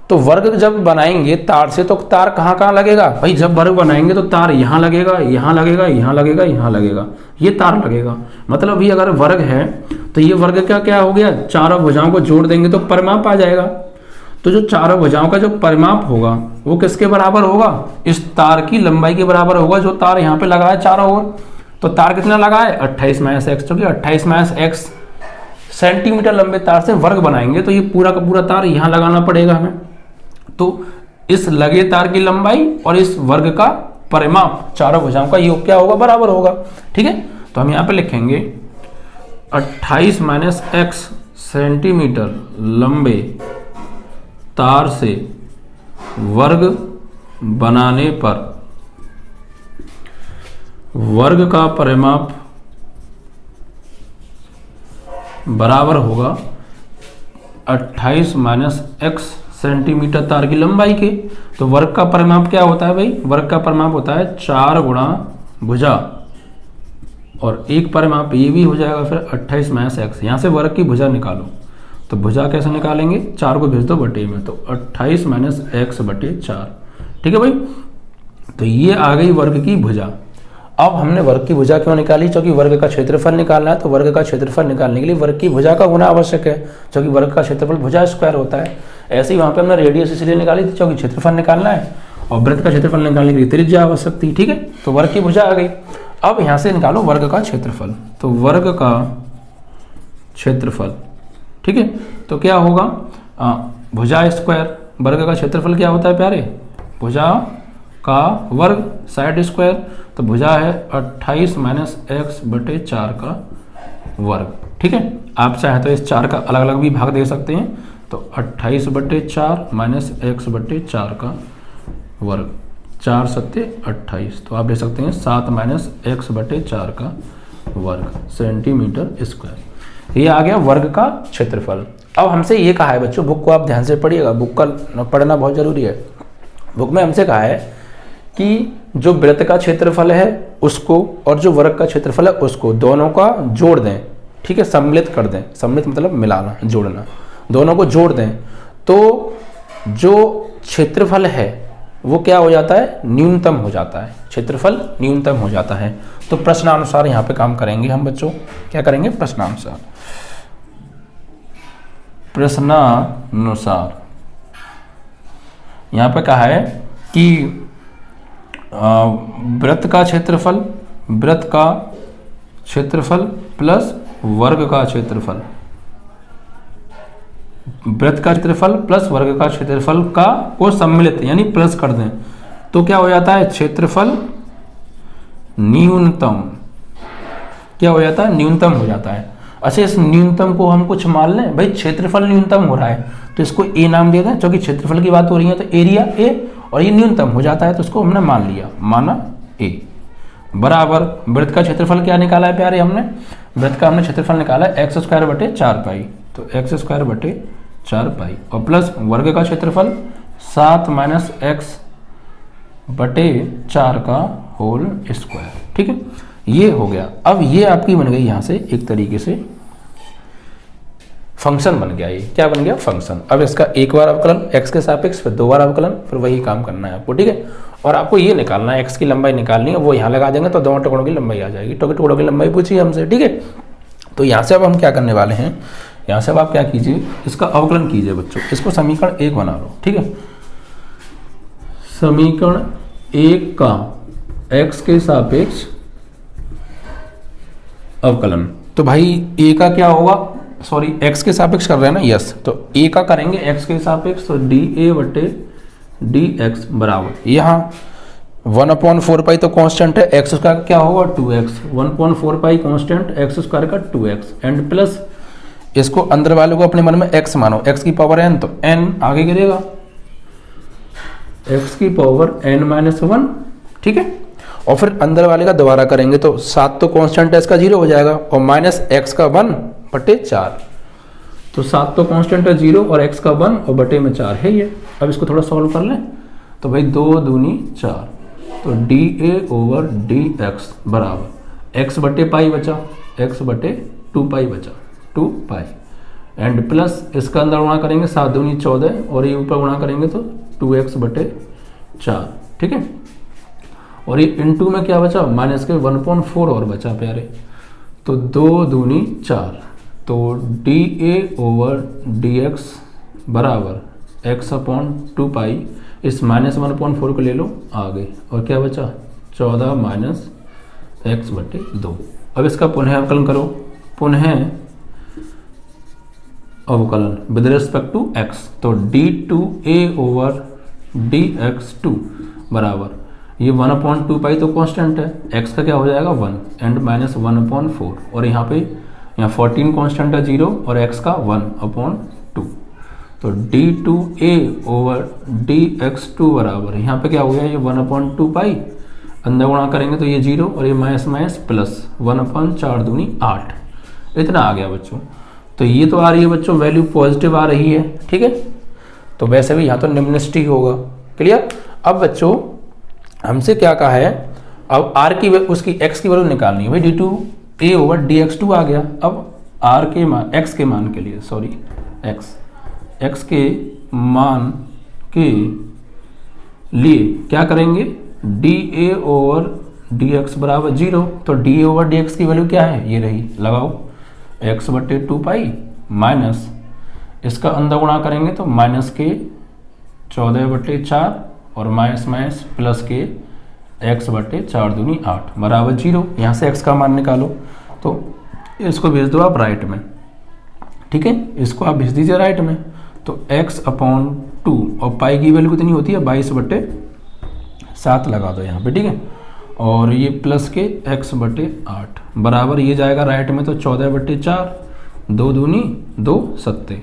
तो वर्ग जब बनाएंगे तार से, तो तार कहाँ कहाँ लगेगा भाई? जब वर्ग बनाएंगे तो तार यहाँ लगेगा, यहाँ लगेगा, यहाँ लगेगा, यहाँ लगेगा, ये तार लगेगा। मतलब ये अगर वर्ग है तो ये वर्ग का क्या हो गया? चारों भुजाओं को जोड़ देंगे तो परिमाप आ जाएगा। तो जो चारों भुजाओं का जो परिमाप होगा वो किसके बराबर होगा? इस तार की लंबाई के बराबर होगा जो तार यहाँ पे लगा है चारों ओर। तो तार कितना लगा है? 28 माइनस एक्स, क्योंकि 28 माइनस एक्स सेंटीमीटर लंबे तार से वर्ग बनाएंगे तो ये पूरा का पूरा तार यहाँ लगाना पड़ेगा हमें। तो इस लगे तार की लंबाई और इस वर्ग का परिमाप चारों भुजाओं का योग क्या होगा? बराबर होगा, ठीक है। तो हम यहाँ पे लिखेंगे 28 माइनस एक्स सेंटीमीटर लंबे तार से वर्ग बनाने पर वर्ग का परिमाप बराबर होगा 28 माइनस एक्स सेंटीमीटर तार की लंबाई के। तो वर्ग का परिमाप क्या होता है भाई? वर्ग का परिमाप होता है 4 गुणा भुजा, और एक परिमाप ये भी हो जाएगा फिर 28 माइनस एक्स। यहां से वर्ग की भुजा निकालो, तो भुजा कैसे निकालेंगे? 4 को भेज दो बटे में, तो 28 माइनस एक्स बटे 4, ठीक है भाई। तो ये आ गई वर्ग की भुजा। अब हमने वर्ग की भुजा क्यों निकाली, क्योंकि वर्ग का क्षेत्रफल निकालना है। तो वर्ग का क्षेत्रफल निकालने के लिए वर्ग की भुजा का होना आवश्यक है, क्योंकि वर्ग का क्षेत्रफल भुजा स्क्वायर होता है। ऐसे ही वहाँ पे हमने रेडियस इसलिए निकाली थी क्योंकि क्षेत्रफल निकालना है, और वृत्त का क्षेत्रफल निकालने के लिए त्रिज्या आवश्यक थी। ठीक है, तो वर्ग की भुजा आ गई। अब यहाँ से निकालो वर्ग का क्षेत्रफल। तो वर्ग का क्षेत्रफल, ठीक है, तो क्या होगा, भुजा स्क्वायर, वर्ग का क्षेत्रफल क्या होता है प्यारे, भुजा का वर्ग, साइड स्क्वायर। तो भुजा है 28 माइनस x/4 का वर्ग। ठीक है, आप चाहे तो इस 4 का अलग अलग भी भाग दे सकते हैं। तो 28/4 माइनस x/4 का वर्ग, 4 सत्ते 28, तो आप ले सकते हैं 7 माइनस x/4 का वर्ग सेंटीमीटर स्क्वायर। ये आ गया वर्ग का क्षेत्रफल। अब हमसे ये कहा है बच्चों, बुक को आप ध्यान से पढ़िएगा, बुक का पढ़ना बहुत जरूरी है। बुक में हमसे कहा है कि जो वृत्त का क्षेत्रफल है उसको और जो वर्ग का क्षेत्रफल है उसको, दोनों का जोड़ दें। ठीक है, सम्मिलित कर दें, सम्मिलित मतलब मिलाना, जोड़ना, दोनों को जोड़ दें तो जो क्षेत्रफल है वो क्या हो जाता है, न्यूनतम हो जाता है, क्षेत्रफल न्यूनतम हो जाता है। तो प्रश्नानुसार यहाँ पे काम करेंगे हम बच्चों, क्या करेंगे, प्रश्नानुसार। प्रश्नानुसार यहाँ पे कहा है कि वृत्त का क्षेत्रफल, वृत्त का क्षेत्रफल प्लस वर्ग का क्षेत्रफल, वृत्त का क्षेत्रफल प्लस वर्ग का क्षेत्रफल का को सम्मिलित यानी प्लस कर दें तो क्या हो जाता है, क्षेत्रफल न्यूनतम, क्या हो जाता है, न्यूनतम हो जाता है। अच्छा, इस न्यूनतम को हम कुछ मान लें, भाई क्षेत्रफल न्यूनतम हो रहा है तो इसको ए नाम दे दें, क्योंकि क्षेत्रफल की बात हो रही है तो एरिया ए, और ये न्यूनतम हो जाता है तो इसको हमने मान लिया, माना ए, बराबर वृत्त का क्षेत्रफल क्या निकाला है प्यारे, हमने वृत्त का हमने क्षेत्रफल निकाला है x²/4 पाई, तो x²/4 पाई, और प्लस वर्ग का क्षेत्रफल 7 माइनस x/4 का होल स्क्वायर। ठीक है, ये हो गया। अब ये आपकी बन गई यहाँ से एक तरीके से फंक्शन बन गया। ये क्या बन गया, फंक्शन। अब इसका एक बार अवकलन x के सापेक्ष, फिर 2 बार अवकलन, फिर वही काम करना है आपको। ठीक है, और आपको ये निकालना है, x की लंबाई निकालनी है, वो यहाँ लगा देंगे तो दोनों टुकड़ों की लंबाई आ जाएगी। टुकड़ों की लंबाई पूछिए हमसे। ठीक है, तो यहाँ से अब हम क्या करने वाले हैं, यहाँ से अब आप क्या कीजिए, इसका अवकलन कीजिए बच्चों, इसको समीकरण 1 बना लो। ठीक है, समीकरण 1 का x के सापेक्ष अवकलन। तो भाई a का क्या होगा, सॉरी x के सापेक्ष कर रहे हैं ना, यस, तो a का करेंगे x के सापेक्ष, तो dA/dx बराबर, यहाँ 1/4 पाई तो कांस्टेंट है, x का क्या होगा 2x, 1/4 पाई कांस्टेंट, x² का 2x, एंड प्लस इसको अंदर वाले को अपने मन में x मानो, x की पावर n, तो n आगे गिरेगा, x की पावर n-1। ठीक है, और फिर अंदर वाले का दोबारा करेंगे तो 7 तो कांस्टेंट है, इसका 0 हो जाएगा, और माइनस x का 1/4, तो 7 तो कांस्टेंट है 0 और x का 1 और बटे में 4 है ये। अब इसको थोड़ा सॉल्व कर लें तो भाई 2 दूनी 4, तो dA/dx बराबर x/पाई बचा, x/2 पाई बचा, 2 पाई, एंड प्लस इसका अंदर गुणा करेंगे 7 दूनी 14, और ये ऊपर गुणा करेंगे तो 2x/4। ठीक है, और ये इनटू में क्या बचा, माइनस के 1/4 और बचा प्यारे, तो 2 दूनी 4, तो dA/dx बराबर x/2 पाई, इस माइनस 1/4 को ले लो आगे, और क्या बचा 14 माइनस x/2। अब इसका पुनः अवकलन करो, पुनः अवकलन विद रिस्पेक्ट टू x, तो d2A/dx2 बराबर, ये 1/2 पाई तो कांस्टेंट है, x का क्या हो जाएगा 1 एंड माइनस 1/4, और यहाँ पे 14 कांस्टेंट है 0 और x का 1/2, तो d2A/dx2 बराबर, यहाँ पे क्या हो गया, ये 1/2 पाई, अंदर गुणा करेंगे तो ये 0 और ये माइनस माइनस प्लस 1/4 दूनी 8, इतना आ गया बच्चों। तो ये तो आ रही है बच्चों वैल्यू पॉजिटिव आ रही है। ठीक है, तो वैसे भी यहाँ तो निम्नलिखित ही होगा। क्लियर। अब बच्चों हमसे क्या कहा है, अब r की उसकी x की वैल्यू निकालनी है, भाई d2A/dx2 आ गया। अब r के मान, x के मान के लिए, सॉरी x के मान के लिए क्या करेंगे, dA/dx dx बराबर 0, तो d ओवर dx की वैल्यू क्या है, ये रही, लगाओ x बटे 2 माइनस इसका अंदर गुणा करेंगे तो माइनस के 14/4 और माइनस माइनस प्लस के x बटे 4 दूनी 8 बराबर 0। यहाँ से x का मान निकालो, तो इसको भेज दो आप राइट में, ठीक है, इसको आप भेज दीजिए राइट में। तो x/2 और पाई की वैल्यू कितनी होती है, 22/7 लगा दो यहाँ पे, ठीक है, और ये प्लस के x/8 बराबर ये जाएगा राइट में, तो 14/4, 2 दूनी 2 सत्ते,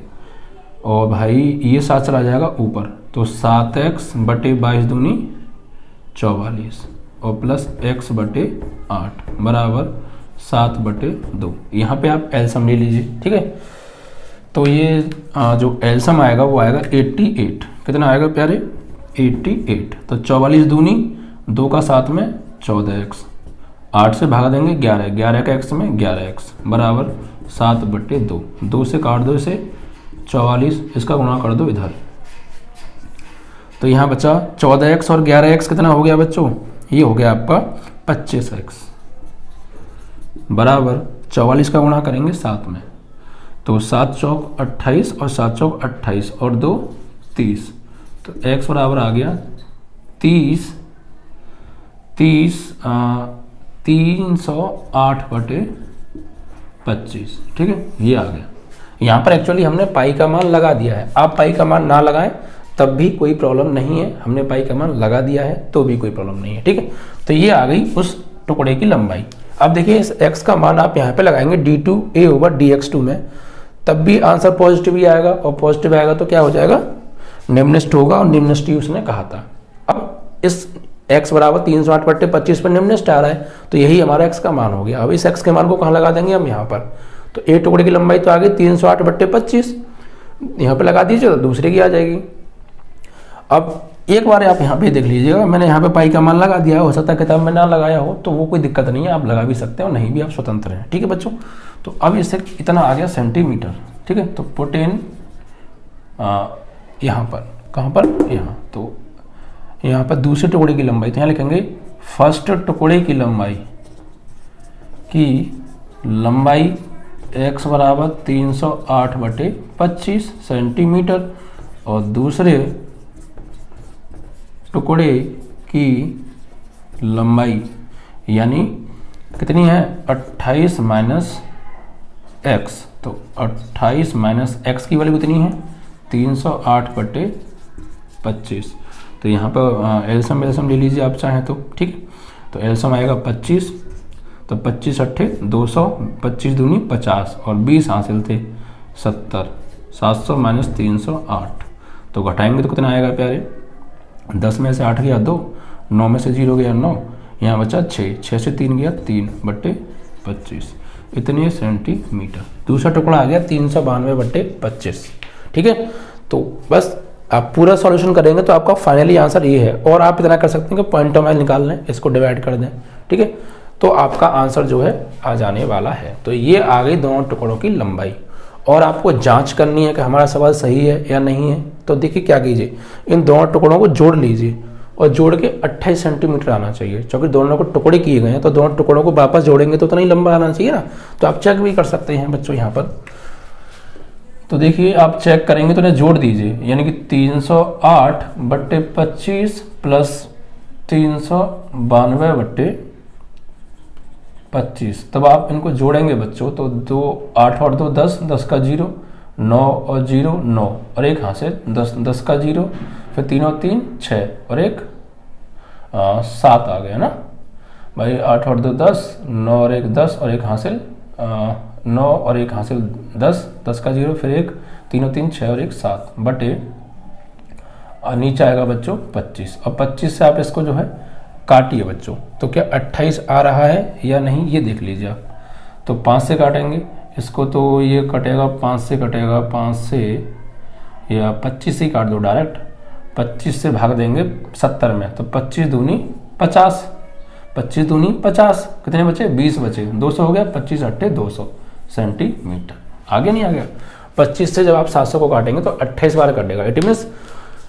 और भाई ये 7 चला जाएगा ऊपर, तो 7x/22 दूनी 44 और प्लस x/8 बराबर 7/2। यहाँ पे आप एलसम ले लीजिए, ठीक है, तो ये जो एलसम आएगा वो आएगा 88। कितना आएगा प्यारे, 88। तो 44 दूनी 2 का 7 में 14x, 8 से भागा देंगे 11, 11 का x में 11x बराबर 7/2। 2 से काट दो इसे, 44, इसका गुणा कर दो इधर, तो यहाँ बचा 14x और 11x कितना हो गया बच्चों, ये हो गया आपका 25x बराबर 44 का गुणा करेंगे 7 में, तो 7 चौक 28 और 7 चौक 28 और 2 30, तो x बराबर आ गया 30 308/25, ठीक है, ये आ गया। यहाँ पर एक्चुअली हमने पाई का मान लगा दिया है, आप पाई का मान ना लगाएं तब भी कोई प्रॉब्लम नहीं है, हमने पाई का मान लगा दिया है तो भी कोई प्रॉब्लम नहीं है, ठीक है। तो ये आ गई उस टुकड़े की लंबाई। अब देखिए इस x का मान आप यहाँ पे लगाएंगे d2a ओवर dx2 में, तब भी आंसर पॉजिटिव ही आएगा, और पॉजिटिव आएगा तो क्या हो जाएगा, निम्नलिखित होगा, और निम्नलिखित ही उसने कहा था। अब इस x बराबर 308/25 पर निम्नलिखित आ रहा है, तो यही हमारा x का मान हो गया। अब इस x के मान को कहाँ लगा देंगे हम, यहाँ पर, तो a टुकड़े की लंबाई तो आ गई 308/25, यहाँ पे लगा दीजिए तो दूसरे की आ जाएगी। अब एक बार आप यहाँ पे देख लीजिएगा, मैंने यहाँ पे पाई का मान लगा दिया, हो सकता है किताब में ना लगाया हो, तो वो कोई दिक्कत नहीं है, आप लगा भी सकते हो, नहीं भी आप स्वतंत्र हैं, ठीक है बच्चों। तो अब इससे इतना आ गया सेंटीमीटर, ठीक है, तो पुट इन यहाँ पर, कहाँ पर, यहाँ, तो यहाँ पर दूसरे टुकड़े की लंबाई, तो यहाँ लिखेंगे फर्स्ट टुकड़े की लंबाई x बराबर 308/25 सेंटीमीटर, और दूसरे टुकड़े की लंबाई यानी कितनी है, 28 माइनस x, तो 28 माइनस x की वैल्यू कितनी है, 308/25। तो यहाँ पर एलसम ले लीजिए आप चाहें तो, ठीक है, तो एलसम आएगा 25, तो 25 अट्ठे 200, 25 दूनी 50 और 20 हासिल थे 70, 700 माइनस 308, तो घटाएंगे तो कितना आएगा प्यारे, 10 में से 8 गया 2, 9 में से 0 गया 9, यहाँ बचा 6, 6 से 3 गया 3/25, इतने सेंटीमीटर। दूसरा टुकड़ा आ गया 392/25, ठीक है। तो बस आप पूरा सॉल्यूशन करेंगे तो आपका फाइनली आंसर ये है, और आप इतना कर सकते हैं कि पॉइंट वाइज निकाल लें, इसको डिवाइड कर दें, ठीक है, तो आपका आंसर जो है आ जाने वाला है। तो ये आ गई दोनों टुकड़ों की लंबाई, और आपको जांच करनी है कि हमारा सवाल सही है या नहीं है। तो देखिए क्या कीजिए, इन दोनों टुकड़ों को जोड़ लीजिए, और जोड़ के 28 सेंटीमीटर आना चाहिए, क्योंकि दोनों को टुकड़े किए गए हैं, तो दोनों टुकड़ों को वापस जोड़ेंगे तो उतना ही लंबा आना चाहिए ना। तो आप चेक भी कर सकते हैं बच्चों यहाँ पर, तो देखिए आप चेक करेंगे तो इन्हें जोड़ दीजिए, यानी कि 308/25 प्लस 392/25, तब आप इनको जोड़ेंगे बच्चों, तो 2 8 और 2 10, 10 का 0, 9 और 0 9 और एक हासिल 10, 10 का 0, फिर 3 और 3 6 और एक 7 आ गया ना भाई, 8 और 2 10, 9 और एक 10 और एक हासिल 9 और एक हासिल 10, 10 का 0, फिर एक 3 और 3 6 और एक 7 बटे नीचे आएगा बच्चों 25, और 25 से आप इसको जो है काटिए बच्चों, तो क्या 28 आ रहा है या नहीं ये देख लीजिए आप। तो 5 से काटेंगे इसको, तो ये कटेगा 5 से कटेगा, 5 से या 25 से ही काट दो डायरेक्ट, 25 से भाग देंगे 70 में, तो 25 दूनी 50, 25 दूनी 50, कितने बचे 20 बचे, 200 हो गया, 25 अट्ठे 200 सेंटीमीटर। आगे नहीं आ गया, 25 से जब आप 700 को काटेंगे तो 28 बार कटेगा, इट मीन्स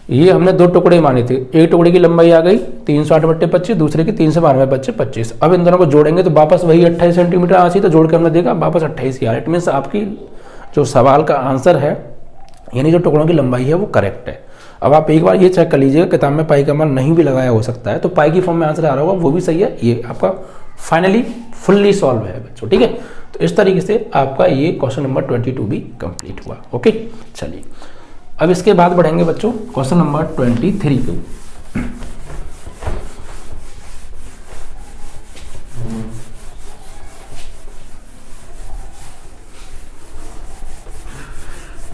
ये हमने दो टुकड़े माने थे, एक टुकड़े की लंबाई आ गई 360/25, दूसरे की 392/25। अब इन दोनों को जोड़ेंगे तो वापस वही 28 सेंटीमीटर आ सी, तो जोड़ के हमने देखा वापस 28 ही आ रहा है। इट मीन्स आपकी जो सवाल का आंसर है यानी जो टुकड़ों की लंबाई है वो करेक्ट है। अब आप एक बार ये चेक कर लीजिएगा, किताब में पाई का मान नहीं भी लगाया हो सकता है, तो पाई की फॉर्म में आंसर आ रहा होगा, वो भी सही है। ये आपका फाइनली फुल्ली सॉल्व है बच्चों, ठीक है। तो इस तरीके से आपका ये क्वेश्चन नंबर 22 भी कंप्लीट हुआ। ओके, चलिए अब इसके बाद बढ़ेंगे बच्चों क्वेश्चन नंबर 23 पे।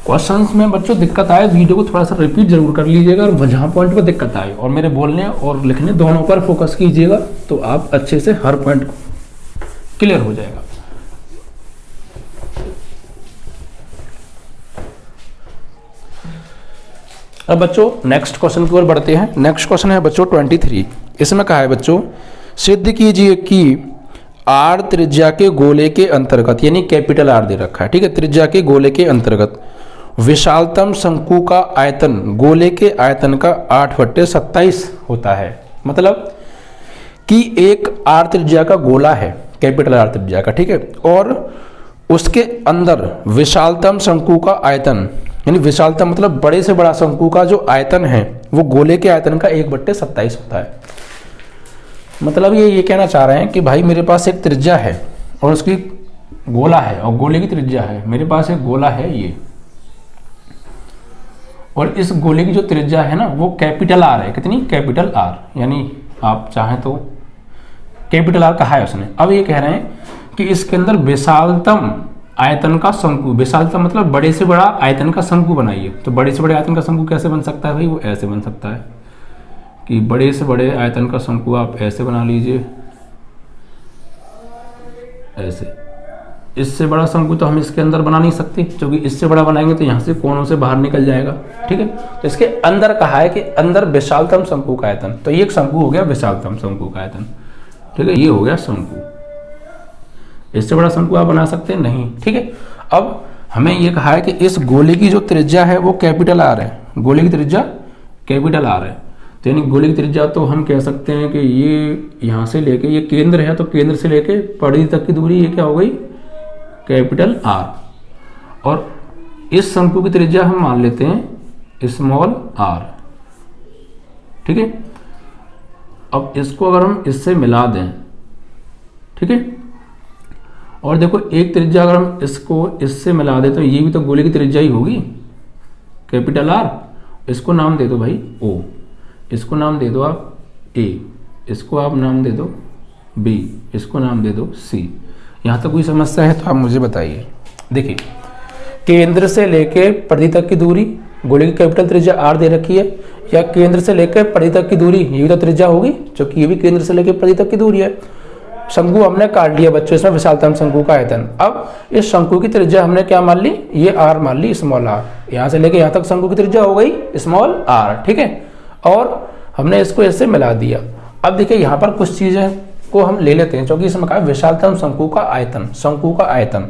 क्वेश्चंस में बच्चों दिक्कत आए वीडियो को थोड़ा सा रिपीट जरूर कर लीजिएगा, और जहां पॉइंट पर दिक्कत आए और मेरे बोलने और लिखने दोनों पर फोकस कीजिएगा, तो आप अच्छे से हर पॉइंट क्लियर हो जाएगा। अब बच्चों नेक्स्ट क्वेश्चन की ओर बढ़ते हैं। नेक्स्ट क्वेश्चन है बच्चों 23। इसमें कहा है बच्चों, सिद्ध कीजिए कि आर त्रिज्या के गोले के अंतर्गत, यानी कैपिटल आर दे रखा है, ठीक है, त्रिज्या के गोले के अंतर्गत विशालतम शंकु का आयतन गोले के आयतन का 8/27 होता है। मतलब कि एक आर त्रिज्या का गोला है, कैपिटल आर त्रिज्या का, ठीक है, और उसके अंदर विशालतम शंकु का आयतन, यानी विशालतम मतलब बड़े से बड़ा शंकु का जो आयतन है वो गोले के आयतन का 1/27 होता है। मतलब ये कहना चाह रहे हैं कि भाई मेरे पास एक त्रिज्या है और उसकी गोला है और गोले की त्रिज्या है। मेरे पास एक गोला है ये, और इस गोले की जो त्रिज्या है ना वो कैपिटल आर है। कितनी? कैपिटल आर, यानी आप चाहें तो कैपिटल आर कहा है उसने। अब ये कह रहे हैं कि इसके अंदर विशालतम आयतन का शंकु, विशालतम मतलब बड़े से बड़ा आयतन का शंकु बनाइए। तो बड़े से बड़े आयतन का शंकु कैसे बन सकता है भाई? वो ऐसे बन सकता है कि बड़े से बड़े आयतन का शंकु आप ऐसे बना लीजिए, ऐसे। इससे बड़ा शंकु तो हम इसके अंदर बना नहीं सकते, क्योंकि इससे बड़ा बनाएंगे तो यहाँ से कोनों से बाहर निकल जाएगा, ठीक है। तो इसके अंदर कहा है कि अंदर विशालतम शंकु का आयतन, तो ये एक शंकु हो गया विशालतम शंकु का आयतन, ठीक है, ये हो गया शंकु। इससे बड़ा शंकु आप बना सकते हैं नहीं, ठीक है। अब हमें ये कहा है कि इस गोले की जो त्रिज्या है वो कैपिटल आर है, गोले की त्रिज्या कैपिटल आर है। तो यानी गोले की त्रिज्या तो हम कह सकते हैं कि ये यहाँ से लेके, ये केंद्र है तो केंद्र से लेके परिधि तक की दूरी ये क्या हो गई? Capital R. और इस शंकु की त्रिज्या हम मान लेते हैं स्मॉल आर, ठीक है। अब इसको अगर हम इससे मिला दें, ठीक है, और देखो एक त्रिज्या अगर हम इसको इससे मिला दें तो ये भी तो गोले की त्रिज्या ही होगी, कैपिटल आर। इसको नाम दे दो भाई ओ, इसको नाम दे दो आप ए, इसको आप नाम दे दो बी, इसको नाम दे दो सी। यहाँ तक कोई समस्या है तो आप मुझे बताइए। देखिए केंद्र से लेके परिधि तक की दूरी, गोले की कैपिटल त्रिज्या आर दे रखी है, या केंद्र से लेकर परिधि तक की दूरी ये भी तो त्रिज्या होगी, क्योंकि ये भी केंद्र से लेकर परिधि तक की दूरी है। शंकु हमने काट लिया बच्चों, इसमें विशालतम शंकु का आयतन। अब इस शंकु की त्रिज्या हमने क्या मान ली? ये आर मान ली, स्मॉल आर। यहाँ से लेके यहाँ तक शंकु की त्रिज्या हो गई स्मॉल आर, ठीक है। और हमने इसको इससे मिला दिया। अब देखिए यहाँ पर कुछ चीजें को हम ले लेते हैं, क्योंकि इसमें कहा विशालतम शंकु का आयतन, शंकु का आयतन।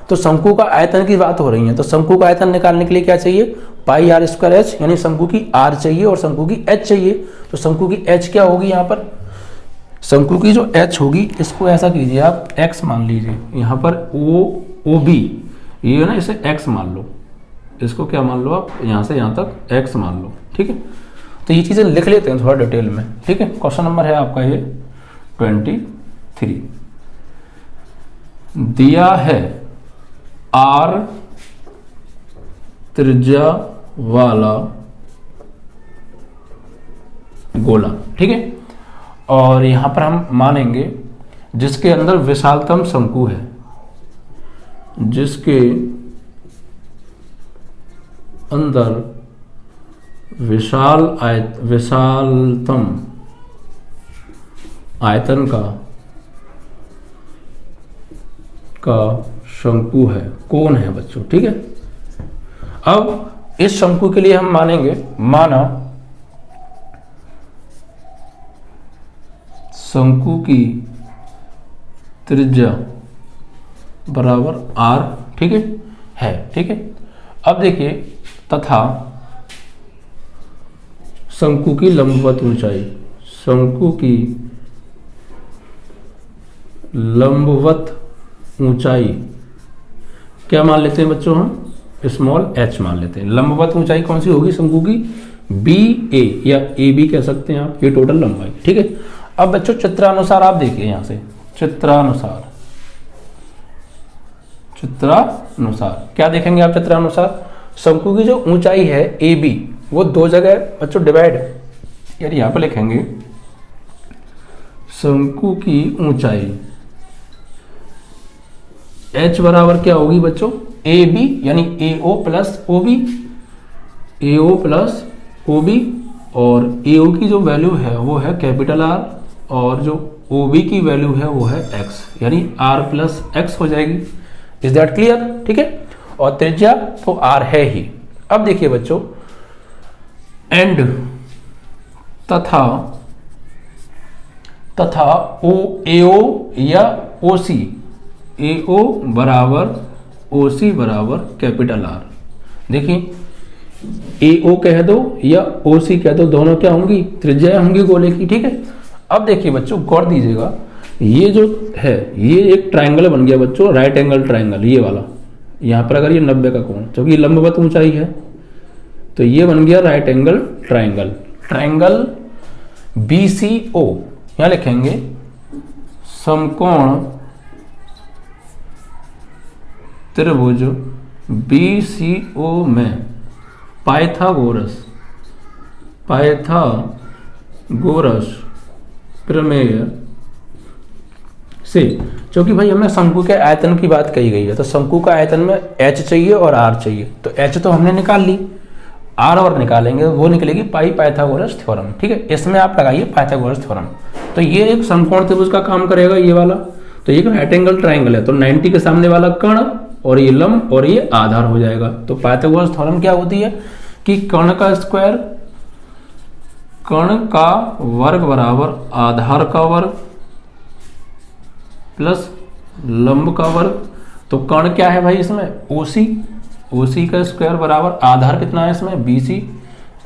तो शंकु का आयतन की बात हो रही है, तो शंकु का आयतन निकालने के लिए क्या चाहिए? पाई आर स्क्वायर एच, यानी शंकु की आर चाहिए और शंकु की एच चाहिए। तो शंकु की एच क्या होगी? यहाँ पर शंकु की जो एच होगी, इसको ऐसा कीजिए आप एक्स मान लीजिए, यहाँ पर ओ बी ये ना, इसे एक्स मान लो, इसको क्या मान लो आप? यहाँ से यहाँ तक एक्स मान लो, ठीक है। तो ये चीजें लिख लेते हैं थोड़ा डिटेल में, ठीक है। क्वेश्चन नंबर है आपका ये 23। दिया है आर त्रिज्या वाला गोला, ठीक है, और यहां पर हम मानेंगे जिसके अंदर विशालतम शंकु है, जिसके अंदर विशालतम आयतन का शंकु है, कोण है बच्चों, ठीक है। अब इस शंकु के लिए हम मानेंगे, माना शंकु की त्रिज्या बराबर आर, ठीक है, ठीक है। अब देखिए तथा शंकु की लंबवत ऊंचाई, शंकु की लंबवत ऊंचाई क्या मान लेते हैं बच्चों, हम स्मॉल h मान लेते हैं। लंबवत ऊंचाई कौन सी होगी शंकु की, बी ए या ए बी कह सकते हैं आप, ये टोटल लंबाई, ठीक है। अब बच्चों चित्रानुसार आप देखिए, यहां से चित्रानुसार क्या देखेंगे आप चित्रानुसार, शंकु की जो ऊंचाई है ए बी वो दो जगह बच्चों डिवाइड, यानी यहां पर लिखेंगे शंकु की ऊंचाई h बराबर क्या होगी बच्चों, ए बी यानी ए ओ प्लस ओ बी, ए ओ प्लस ओ बी, और ए ओ की जो वैल्यू है वो है कैपिटल आर, और जो ओ बी की वैल्यू है वो है x, यानी r प्लस एक्स हो जाएगी। इज दैट क्लियर, ठीक है। और त्रिज्या तो r है ही। अब देखिए बच्चों, एंड तथा ओ ए ओ या ओ सी, ए ओ बराबर ओ सी बराबर कैपिटल आर। देखिए ए ओ कह दो या ओ सी कह दो, दोनों क्या होंगी, त्रिज्या होंगी गोले की, ठीक है। अब देखिए बच्चों गौर दीजिएगा, ये जो है ये एक ट्रायंगल बन गया बच्चों, राइट एंगल ट्रायंगल, ये वाला, यहाँ पर अगर ये 90 का कोण, क्योंकि लंबवत ऊंचाई है तो ये बन गया right angle triangle. Triangle B C O, यहां लिखेंगे समकोण त्रिभुज BCO में पाइथागोरस प्रमेय से, क्योंकि भाई हमें शंकु के आयतन की बात कही गई है, तो शंकु का आयतन में h चाहिए और r चाहिए, तो h तो हमने निकाल ली, r और निकालेंगे वो निकलेगी पाइथागोरस थ्योरम, ठीक है। इसमें आप लगाइए पाइथागोरस थ्योरम, तो ये एक समकोण त्रिभुज का काम करेगा ये वाला। तो ये राइट एंगल ट्रायंगल है, तो 90 के सामने वाला कर्ण और ये लंब और ये आधार हो जाएगा। तो पाइथागोरस थ्योरम क्या होती है कि कर्ण का स्क्वायर, कर्ण का वर्ग बराबर आधार का वर्ग प्लस लंब का वर्ग। तो कर्ण क्या है भाई इसमें, ओसी, ओसी का स्क्वायर बराबर आधार कितना है इसमें, बीसी,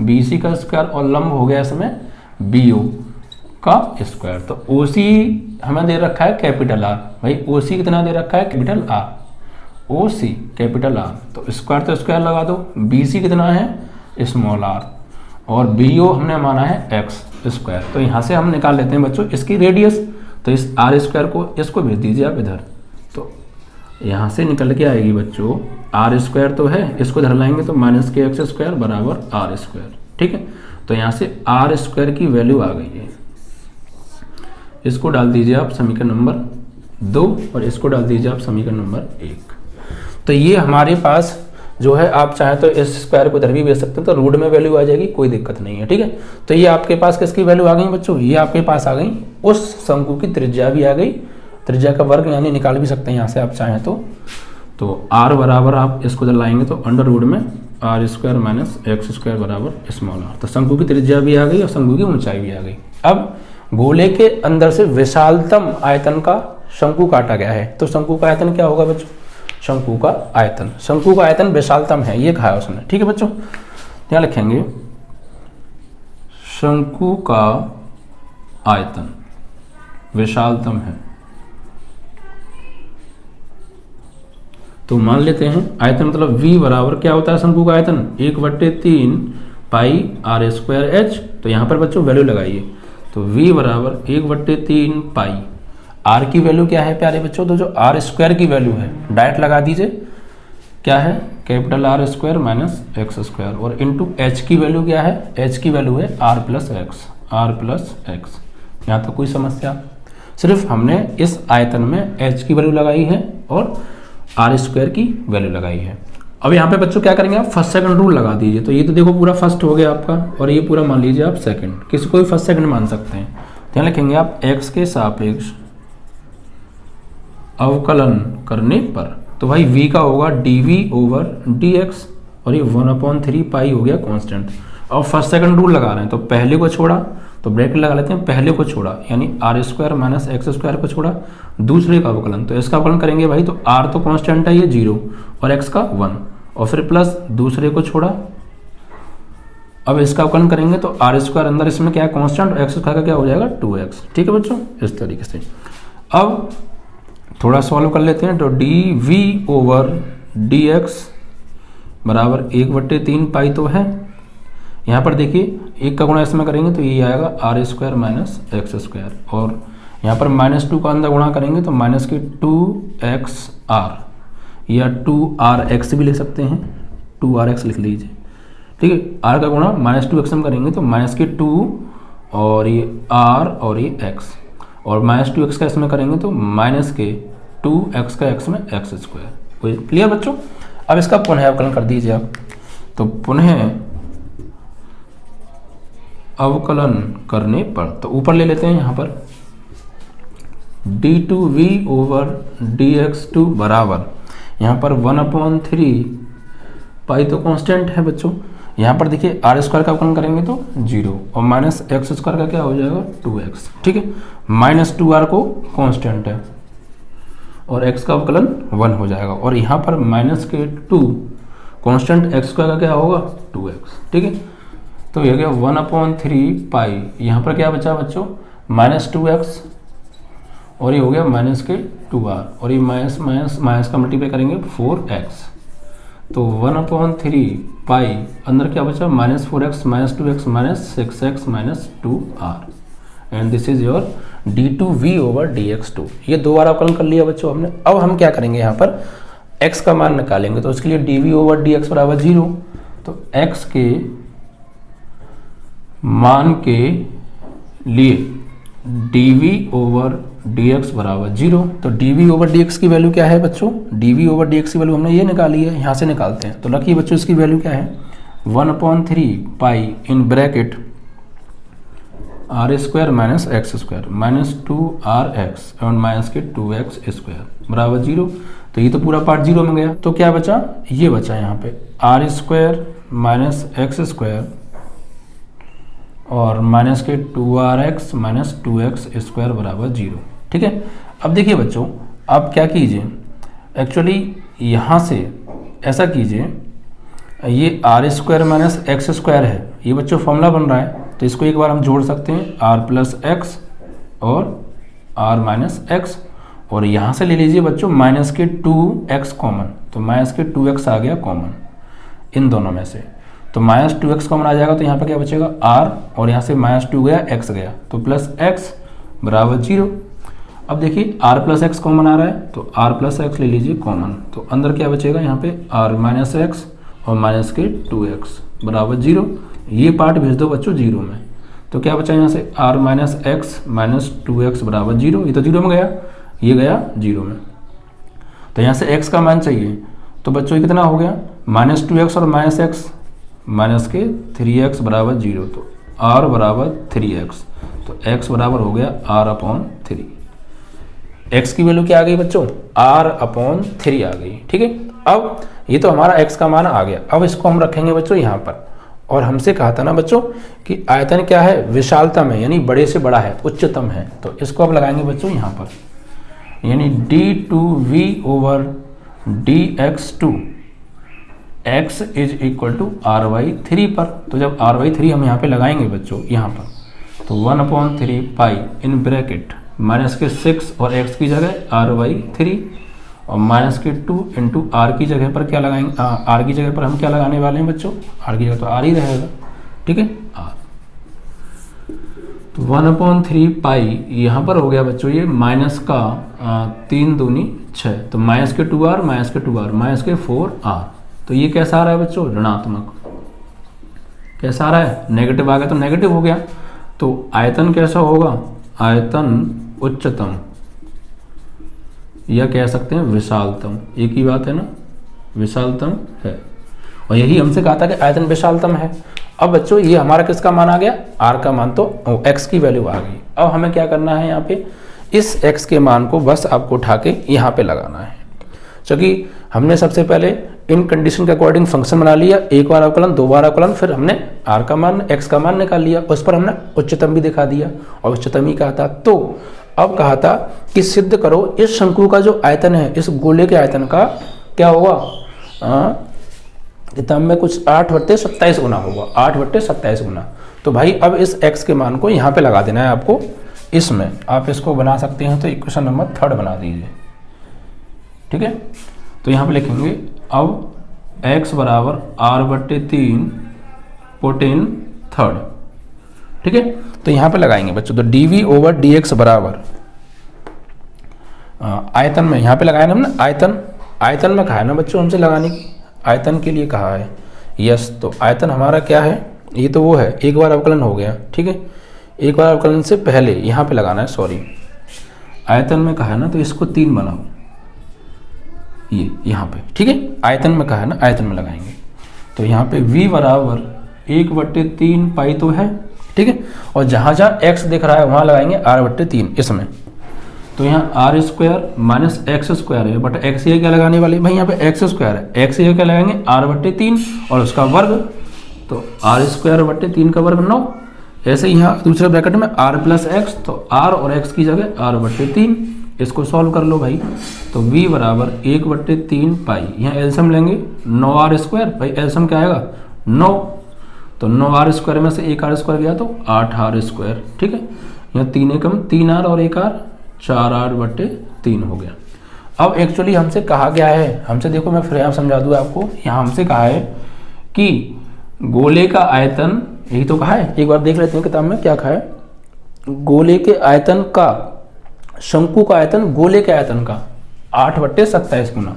बीसी का स्क्वायर, और लंब हो गया इसमें बीओ का स्क्वायर। तो ओसी हमें दे रखा है कैपिटल आर, भाई ओसी कितना दे रखा है, कैपिटल आर, ओसी कैपिटल आर, तो स्क्वायर तो स्क्वायर लगा दो, बीसी कितना है स्मॉल आर, और बीओ हमने माना है एक्स स्क्वायर। तो यहाँ से हम निकाल लेते हैं बच्चों इसकी रेडियस, तो इस आर स्क्वायर को इसको भेज दीजिए आप इधर, तो यहाँ से निकल के आएगी बच्चों, आर स्क्वायर तो है, इसको इधर लाएंगे तो माइनस के एक्स स्क्वायर बराबर आर स्क्वायर, ठीक है। तो यहाँ से आर स्क्वायर की वैल्यू आ गई है, इसको डाल दीजिए आप समीकरण नंबर 2 और इसको डाल दीजिए आप समीकरण नंबर 1। तो ये हमारे पास जो है, आप चाहें तो इस स्क्वायर को इधर भी भेज सकते हैं, तो रूट में वैल्यू आ जाएगी, कोई दिक्कत नहीं है, ठीक है। तो ये आपके पास किसकी वैल्यू आ गई बच्चों, ये आपके पास आ गई उस शंकु की त्रिज्या भी आ गई, त्रिज्या का वर्ग यानी निकाल भी सकते हैं यहाँ से आप चाहें तो आर बराबर आप इसको इधर लाएंगे तो अंडर रूट में R square minus X square बराबर स्मॉल आर। तो शंकु की त्रिज्या भी आ गई और शंकु की ऊंचाई भी आ गई। अब गोले के अंदर से विशालतम आयतन का शंकु काटा गया है, तो शंकु का आयतन क्या होगा बच्चों, शंकु का आयतन विशालतम है, ये कहा है उसने, ठीक है बच्चों। यहाँ लिखेंगे शंकु का आयतन विशालतम है, तो मान लेते हैं आयतन मतलब V बराबर क्या होता है शंकु का आयतन, 1/3 पाई आर स्क्वायर एच। तो यहाँ पर बच्चों वैल्यू लगाइए, तो V बराबर 1/3 पाई, R की वैल्यू क्या है प्यारे बच्चों, तो जो R स्क्वायर की वैल्यू है डायरेक्ट लगा दीजिए, क्या है capital R square minus X square, और इंटू H की वैल्यू क्या है, H की वैल्यू है R प्लस एक्स। यहाँ तो कोई समस्या, सिर्फ हमने इस आयतन में H की वैल्यू लगाई है और R स्क्वायर की वैल्यू लगाई है। अब यहाँ पे बच्चों क्या करेंगे आप, फर्स्ट सेकंड रूल लगा दीजिए। तो ये तो देखो पूरा फर्स्ट हो गया आपका, और ये पूरा मान लीजिए आप सेकंड, किसी को भी फर्स्ट सेकंड मान सकते हैं। तो यहाँ लिखेंगे आप x के सापेक्ष अवकलन करने पर, तो भाई v का होगा dv ओवर dx, और ये 1/3 पाई हो गया कांस्टेंट। और फर्स्ट सेकंड रूल लगा रहे हैं, तो पहले को छोड़ा तो ब्रैकेट लगा लेते हैं, पहले को छोड़ा यानी R square minus X square को छोड़ा, दूसरे का अवकलन, तो इसका अवकलन करेंगे भाई, तो आर तो कांस्टेंट है ये 0 और एक्स का 1, और फिर प्लस दूसरे को छोड़ा अब इसका अवकलन करेंगे तो आर स्क्वायर अंदर इसमें क्या है कांस्टेंट, एक्स स्क्वायर का क्या हो जाएगा 2x। ठीक है बच्चों, इस तरीके से। अब थोड़ा सॉल्व कर लेते हैं। तो dv/dx बराबर 1/3 पाई तो है। यहाँ पर देखिए एक का गुणा इसमें करेंगे तो ये आएगा R square minus X square, और यहाँ पर -2 का अंदर गुणा करेंगे तो माइनस के 2xr या 2rx भी लिख सकते हैं, 2rx लिख लीजिए। ठीक है, r का गुणा -2x में करेंगे तो माइनस के 2 और ये r और ये x, और -2x का इसमें करेंगे तो माइनस के 2x का x में एक्स स्क्वायर। क्लियर बच्चों? अब इसका पुनः अवकलन कर दीजिए आप। तो पुनः अवकलन करने पर तो ऊपर ले लेते हैं यहाँ पर d2v/dx2 बराबर यहाँ पर 1/3 पाई तो कांस्टेंट है बच्चों। यहाँ पर देखिए आर स्क्वायर का अवकलन करेंगे तो 0 और माइनस एक्स स्क्वायर का क्या हो जाएगा 2x। ठीक है, -2r को कांस्टेंट है और x का अवकलन 1 हो जाएगा, और यहाँ पर माइनस के 2 कांस्टेंट x स्क्वायर का क्या होगा 2x। ठीक है, तो ये गया 1/3 पाई, यहाँ पर क्या बचा बच्चों -2x, और ये हो गया माइनस के 2r, और ये माइनस माइनस माइनस का मल्टीप्लाई करेंगे 4x, तो 1/3 पाई अंदर क्या बचा -4x -2x -6x -2r, and this is your d2v/dx2। ये दो बार अवकलन कर लिया बच्चों हमने। अब हम क्या करेंगे, यहाँ पर x का मान निकालेंगे, तो इसके लिए dv/dx बराबर 0, तो x के मान के लिए dv/dx बराबर 0, तो dv/dx की वैल्यू क्या है बच्चों, dv/dx की वैल्यू हमने ये निकाली है, यहाँ से निकालते हैं। तो रखिए बच्चों इसकी वैल्यू क्या है 1/3 pi in bracket R square minus X square -2rx और माइनस के 2x स्क्वायर बराबर 0। तो ये तो पूरा पार्ट 0 में गया, तो क्या बचा, ये बचा यहाँ पे R square minus X square और माइनस के 2rx माइनस 2x स्क्वायर बराबर 0। ठीक है, अब देखिए बच्चों, आप क्या कीजिए, एक्चुअली यहाँ से ऐसा कीजिए, ये R square minus X square है, ये बच्चों फॉर्मूला बन रहा है, तो इसको एक बार हम जोड़ सकते हैं r प्लस एक्स और r माइनस एक्स, और यहाँ से ले लीजिए बच्चों माइनस के 2x कॉमन, तो माइनस के 2x आ गया कॉमन इन दोनों में से, तो -2x कॉमन आ जाएगा, तो यहाँ पे क्या बचेगा r, और यहाँ से -2 गया x गया, तो प्लस x बराबर 0। अब देखिए r प्लस एक्स कॉमन आ रहा है, तो r प्लस एक्स ले लीजिए कॉमन, तो अंदर क्या बचेगा यहाँ पे r माइनस एक्स और माइनस के 2x बराबर 0। ये पार्ट भेज दो बच्चों 0 में, तो क्या बचा यहाँ से r minus x minus 2x बराबर 0, ये तो 0 में गया, ये गया 0 में, तो यहाँ से x का मान चाहिए, तो बच्चों ये कितना हो गया -2x और माइनस एक्स माइनस के 3x बराबर 0, तो r बराबर 3x, तो x बराबर हो गया r/3। x की वैल्यू क्या आ गई बच्चों r/3 आ गई। ठीक है, अब ये तो हमारा x का मान आ गया। अब इसको हम रखेंगे बच्चों यहाँ पर, और हमसे कहा था ना बच्चों कि आयतन क्या है विशालतम है, यानी बड़े से बड़ा है, उच्चतम है, तो इसको अब लगाएंगे बच्चों यहाँ पर, यानी d2v/dx2 x is equal to r/3 पर। तो जब r/3 हम यहाँ पे लगाएंगे बच्चों यहाँ पर, तो 1/3 पाई इन ब्रैकेट माइनस के 6 और x की जगह r/3 और माइनस के 2 इंटू r की जगह पर क्या लगाएंगे, r की जगह पर हम क्या लगाने वाले हैं बच्चों, r की जगह तो r ही रहेगा। ठीक है, r, तो 1/3 पाई यहाँ पर हो गया बच्चों ये माइनस का 3 दूनी 6, तो माइनस के 2r माइनस के 2r माइनस के 4r, तो ये कैसा आ रहा है बच्चों ऋणात्मक, कैसा आ रहा है नेगेटिव आ गया, तो नेगेटिव हो गया। तो आयतन कैसा होगा, आयतन उच्चतम या कह सकते हैं विशालतम, एक ही बात है ना, विशालतम है, और यही हमसे कहा था कि आयतन विशालतम है। अब बच्चों ये हमारा किसका मान आ गया, r का मान, तो x की वैल्यू आ गई। अब हमें क्या करना है, यहाँ पे इस x के मान को बस आपको उठा के यहाँ पे लगाना है, क्योंकि हमने सबसे पहले इन कंडीशन के अकॉर्डिंग फंक्शन बना लिया, एक बार अवकलन, दो बार अवकलन, फिर हमने r का मान x का मान निकाल लिया, उस पर हमने उच्चतम भी दिखा दिया और उच्चतम ही कहा था। तो अब कहा था कि सिद्ध करो इस शंकु का जो आयतन है, इस गोले के आयतन का क्या होगा, किताब में कुछ 8/27 गुना होगा, 8/27 गुना। तो भाई अब इस x के मान को यहाँ पे लगा देना है आपको। इसमें आप इसको बना सकते हैं तो इक्वेशन नंबर 3 बना दीजिए, ठीक है। तो यहाँ पे लिखेंगे अब x बराबर r/3 कोटेन 3, ठीक है। तो यहाँ पे लगाएंगे बच्चों, तो dv/dx बराबर आयतन में यहाँ पे लगाया ना हमने, आयतन में कहा है ना बच्चों हमसे लगाने की, आयतन के लिए कहा है। यस, तो आयतन हमारा क्या है, ये तो वो है, एक बार अवकलन हो गया, ठीक है। एक बार अवकलन से पहले यहाँ पे लगाना है, सॉरी, आयतन में कहा है ना तो इसको 3 बनाओ, ये यहाँ पे, ठीक है। आयतन में कहा है ना, आयतन में लगाएंगे। तो यहाँ पे v बराबर 1/3 पाई तो है, ठीक है। और जहाँ जहाँ x दिख रहा है वहाँ लगाएंगे r/3 इसमें। तो यहाँ r² माइनस x² है, बट x ये क्या लगाने वाले भाई, यहाँ पे x² है, x ये क्या लगाएंगे r/3 और उसका वर्ग, तो r²/3 का वर्ग 9। ऐसे यहाँ दूसरे ब्रैकेट में r + x, तो r और x की जगह r/3, इसको सॉल्व कर लो भाई। तो v बराबर 1/3 पाई, यहाँ एलसीएम लेंगे 9r², भाई एलसीएम क्या आएगा 9, तो 9r² में से 1r² गया तो 8r², ठीक है। यहाँ 3 एकम 3r और 1r 4r/3 हो गया। अब एक्चुअली हमसे कहा गया है, हमसे देखो मैं फिर यहाँ समझा दूँ आपको, यहाँ हमसे कहा है कि गोले का आयतन, यही तो कहा है, एक बार देख लेते हैं किताब में क्या कहा है। गोले के आयतन का, शंकु का आयतन गोले के आयतन का 8/27 गुना।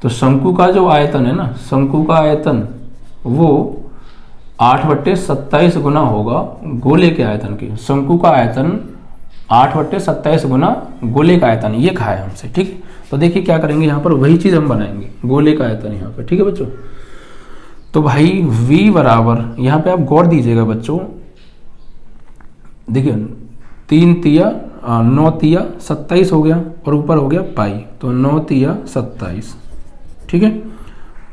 तो शंकु का जो आयतन है ना, शंकु का आयतन वो 8/27 गुना होगा गोले के आयतन की। शंकु का आयतन 8/27 गुना गोले का आयतन, ये कहा है हमसे, ठीक है। तो देखिए क्या करेंगे, यहाँ पर वही चीज हम बनाएंगे, गोले का आयतन यहाँ पे, ठीक है बच्चों। तो भाई v बराबर, यहाँ पे आप गौर दीजिएगा बच्चों, देखिए 3 तिया 9 तिया 27 हो गया और ऊपर हो गया पाई, तो 9 तिया 27, ठीक है।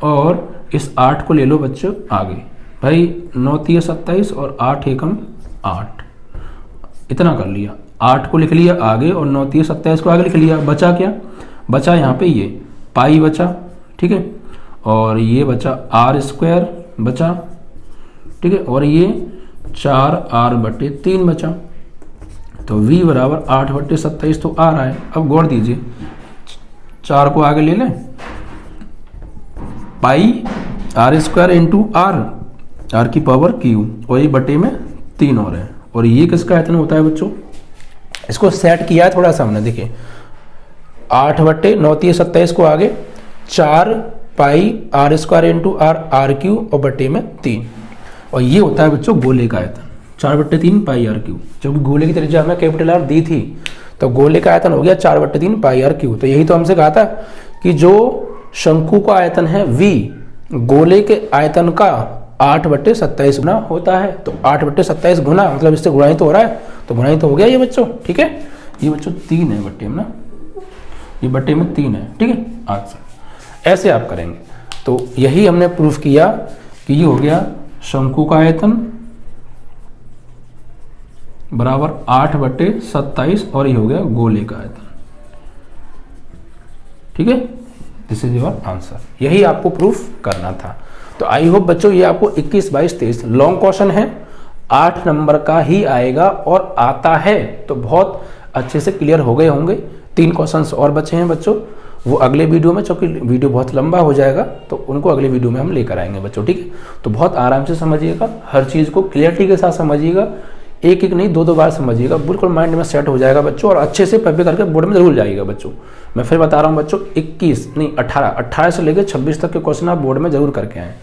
और इस 8 को ले लो बच्चों आगे, भाई 9 तिया 27 और 8 एकम 8, इतना कर लिया। 8 को लिख लिया आगे और 9 तिया 27 को आगे लिख लिया। बचा क्या, बचा यहाँ पे ये पाई बचा, ठीक है। और ये बचा r² बचा, ठीक है। और ये 4r/3 बचा। तो v बराबर 8/27 तो आ रहा है। अब गौर दीजिए, 4 को आगे ले लें, पाई r² इंटू r की पावर q, और ये बटे में 3 और है। और ये किसका आयतन होता है बच्चों, इसको सेट किया है थोड़ा सा हमने, देखिए 8/9 तिया 27 को आगे 4 पाई r² इंटू r³ और बटे में 3, और ये होता है बच्चों गोले का आयतन 4/3 पाई r³। क्योंकि गोले की त्रिज्या हमें कैपिटल R दी थी, तो गोले का आयतन हो गया 4/3 पाई r³। तो यही तो हमसे कहा था कि जो शंकु का आयतन है v, गोले के आयतन का 8/27 गुना होता है। तो 8/27 गुना मतलब इससे गुणा ही तो हो रहा है, तो गुणा ही तो हो गया ये बच्चों, ठीक है। ये बच्चों 3 है बट्टे में ना, ये बट्टे में 3 है, ठीक है। आंसर ऐसे आप करेंगे। तो यही हमने प्रूफ किया कि ये हो गया शंकु का आयतन बराबर 8/27 और ये हो गया गोले का आयतन, ठीक है। This is your answer. यही आपको प्रूफ करना था। तो आई होप बच्चों ये आपको 21, 22, 23 लॉन्ग क्वेश्चन है, 8 नंबर का ही आएगा और आता है, तो बहुत अच्छे से क्लियर हो गए होंगे। 3 क्वेश्चंस और बचे हैं बच्चों, वो अगले वीडियो में, क्योंकि वीडियो बहुत लंबा हो जाएगा तो उनको अगले वीडियो में हम लेकर आएंगे बच्चों, ठीक है। तो बहुत आराम से समझिएगा, हर चीज़ को क्लियरिटी के साथ समझिएगा, एक एक नहीं 2-2 बार समझिएगा, बिल्कुल माइंड में सेट हो जाएगा बच्चों, और अच्छे से प्रिपेयर करके बोर्ड में जरूर जाइएगा बच्चों। मैं फिर बता रहा हूँ बच्चों, 21 नहीं 18 से लेकर 26 तक के क्वेश्चन आप बोर्ड में जरूर करके आएँ,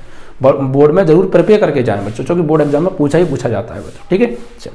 बोर्ड में जरूर प्रिपेयर करके जाएं बच्चों, क्योंकि बोर्ड एग्जाम में पूछा ही पूछा जाता है बच्चों, ठीक है। चलो।